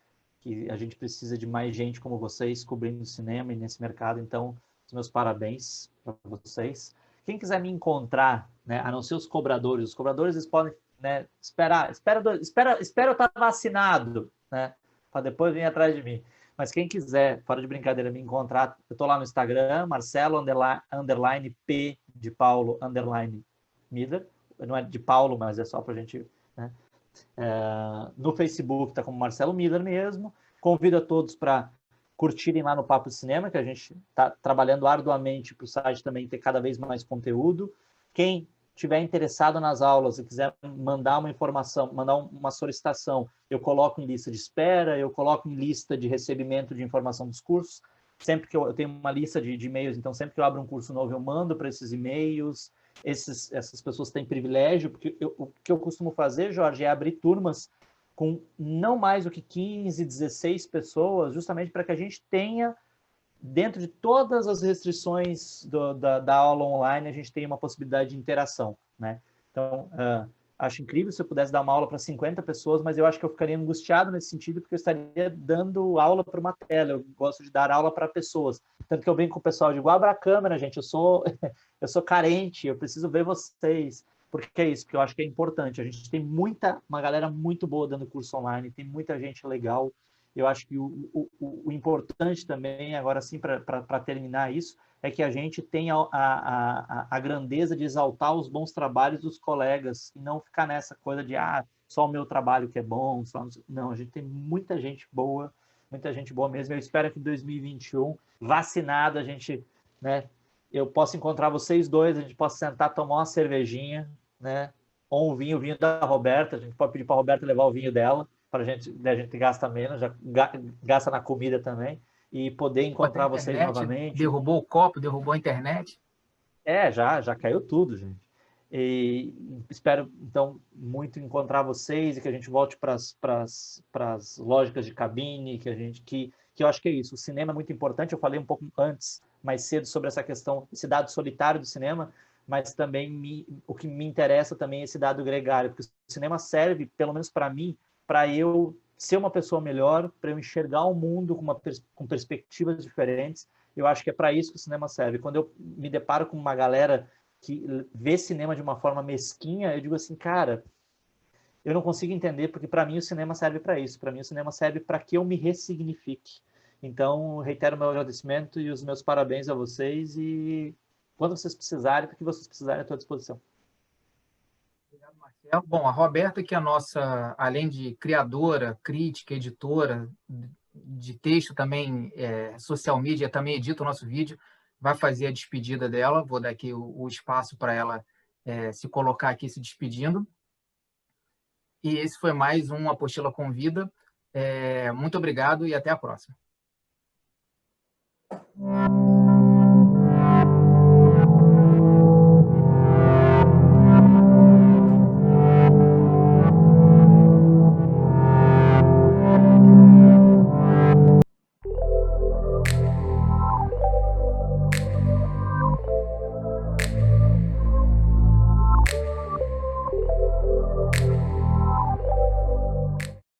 a gente precisa de mais gente como vocês cobrindo o cinema e nesse mercado, então, os meus parabéns para vocês. Quem quiser me encontrar, né, a não ser os cobradores eles podem, né, espera eu estar vacinado, né, para depois vir atrás de mim. Mas quem quiser, fora de brincadeira, me encontrar, eu estou lá no Instagram, Marcelo _ P de Paulo _ Miller. Não é de Paulo, mas é só para a gente, né? No Facebook está como Marcelo Miller mesmo. Convido a todos para curtirem lá no Papo de Cinema, que a gente está trabalhando arduamente para o site também ter cada vez mais conteúdo. Quem estiver interessado nas aulas e quiser mandar uma informação, mandar uma solicitação, eu coloco em lista de espera, eu coloco em lista de recebimento de informação dos cursos. Sempre que eu tenho uma lista de e-mails, então sempre que eu abro um curso novo, eu mando para esses e-mails. Essas pessoas têm privilégio, porque o que eu costumo fazer, Jorge, é abrir turmas com não mais do que 15, 16 pessoas, justamente para que a gente tenha, dentro de todas as restrições da aula online, a gente tem uma possibilidade de interação, né? Então, acho incrível se eu pudesse dar uma aula para 50 pessoas, mas eu acho que eu ficaria angustiado nesse sentido, porque eu estaria dando aula para uma tela. Eu gosto de dar aula para pessoas. Tanto que eu brinco com o pessoal, eu digo, abra a câmera, gente, eu sou carente, eu preciso ver vocês. Porque é isso, porque eu acho que é importante. A gente tem uma galera muito boa dando curso online, tem muita gente legal. Eu acho que o importante também, agora sim, para terminar isso, é que a gente tenha a grandeza de exaltar os bons trabalhos dos colegas e não ficar nessa coisa de só o meu trabalho que é bom. Não, a gente tem muita gente boa mesmo. Eu espero que em 2021, vacinado, a gente, né, eu possa encontrar vocês dois, a gente possa sentar, tomar uma cervejinha, né, ou o vinho da Roberta. A gente pode pedir para a Roberta levar o vinho dela, a gente gasta menos, já gasta na comida também, e poder encontrar vocês novamente. Derrubou o copo, derrubou a internet. Já caiu tudo, gente. E espero, então, muito encontrar vocês e que a gente volte para as lógicas de cabine, que eu acho que é isso. O cinema é muito importante, eu falei um pouco antes, mais cedo, sobre essa questão, esse dado solitário do cinema, mas também o que me interessa também é esse dado gregário, porque o cinema serve, pelo menos para mim, para eu ser uma pessoa melhor, para eu enxergar o mundo com perspectivas diferentes. Eu acho que é para isso que o cinema serve. Quando eu me deparo com uma galera que vê cinema de uma forma mesquinha, eu digo assim, cara, eu não consigo entender, porque para mim o cinema serve para isso. Para mim o cinema serve para que eu me ressignifique. Então, reitero meu agradecimento e os meus parabéns a vocês. E quando vocês precisarem, porque vocês precisarem, à tua disposição. Obrigado, Marcelo. Bom, a Roberta, que é a nossa, além de criadora, crítica, editora de texto, também social media, também edita o nosso vídeo, vai fazer a despedida dela. Vou dar aqui o espaço para ela se colocar aqui se despedindo. E esse foi mais um Apostila Convida. Muito obrigado e até a próxima.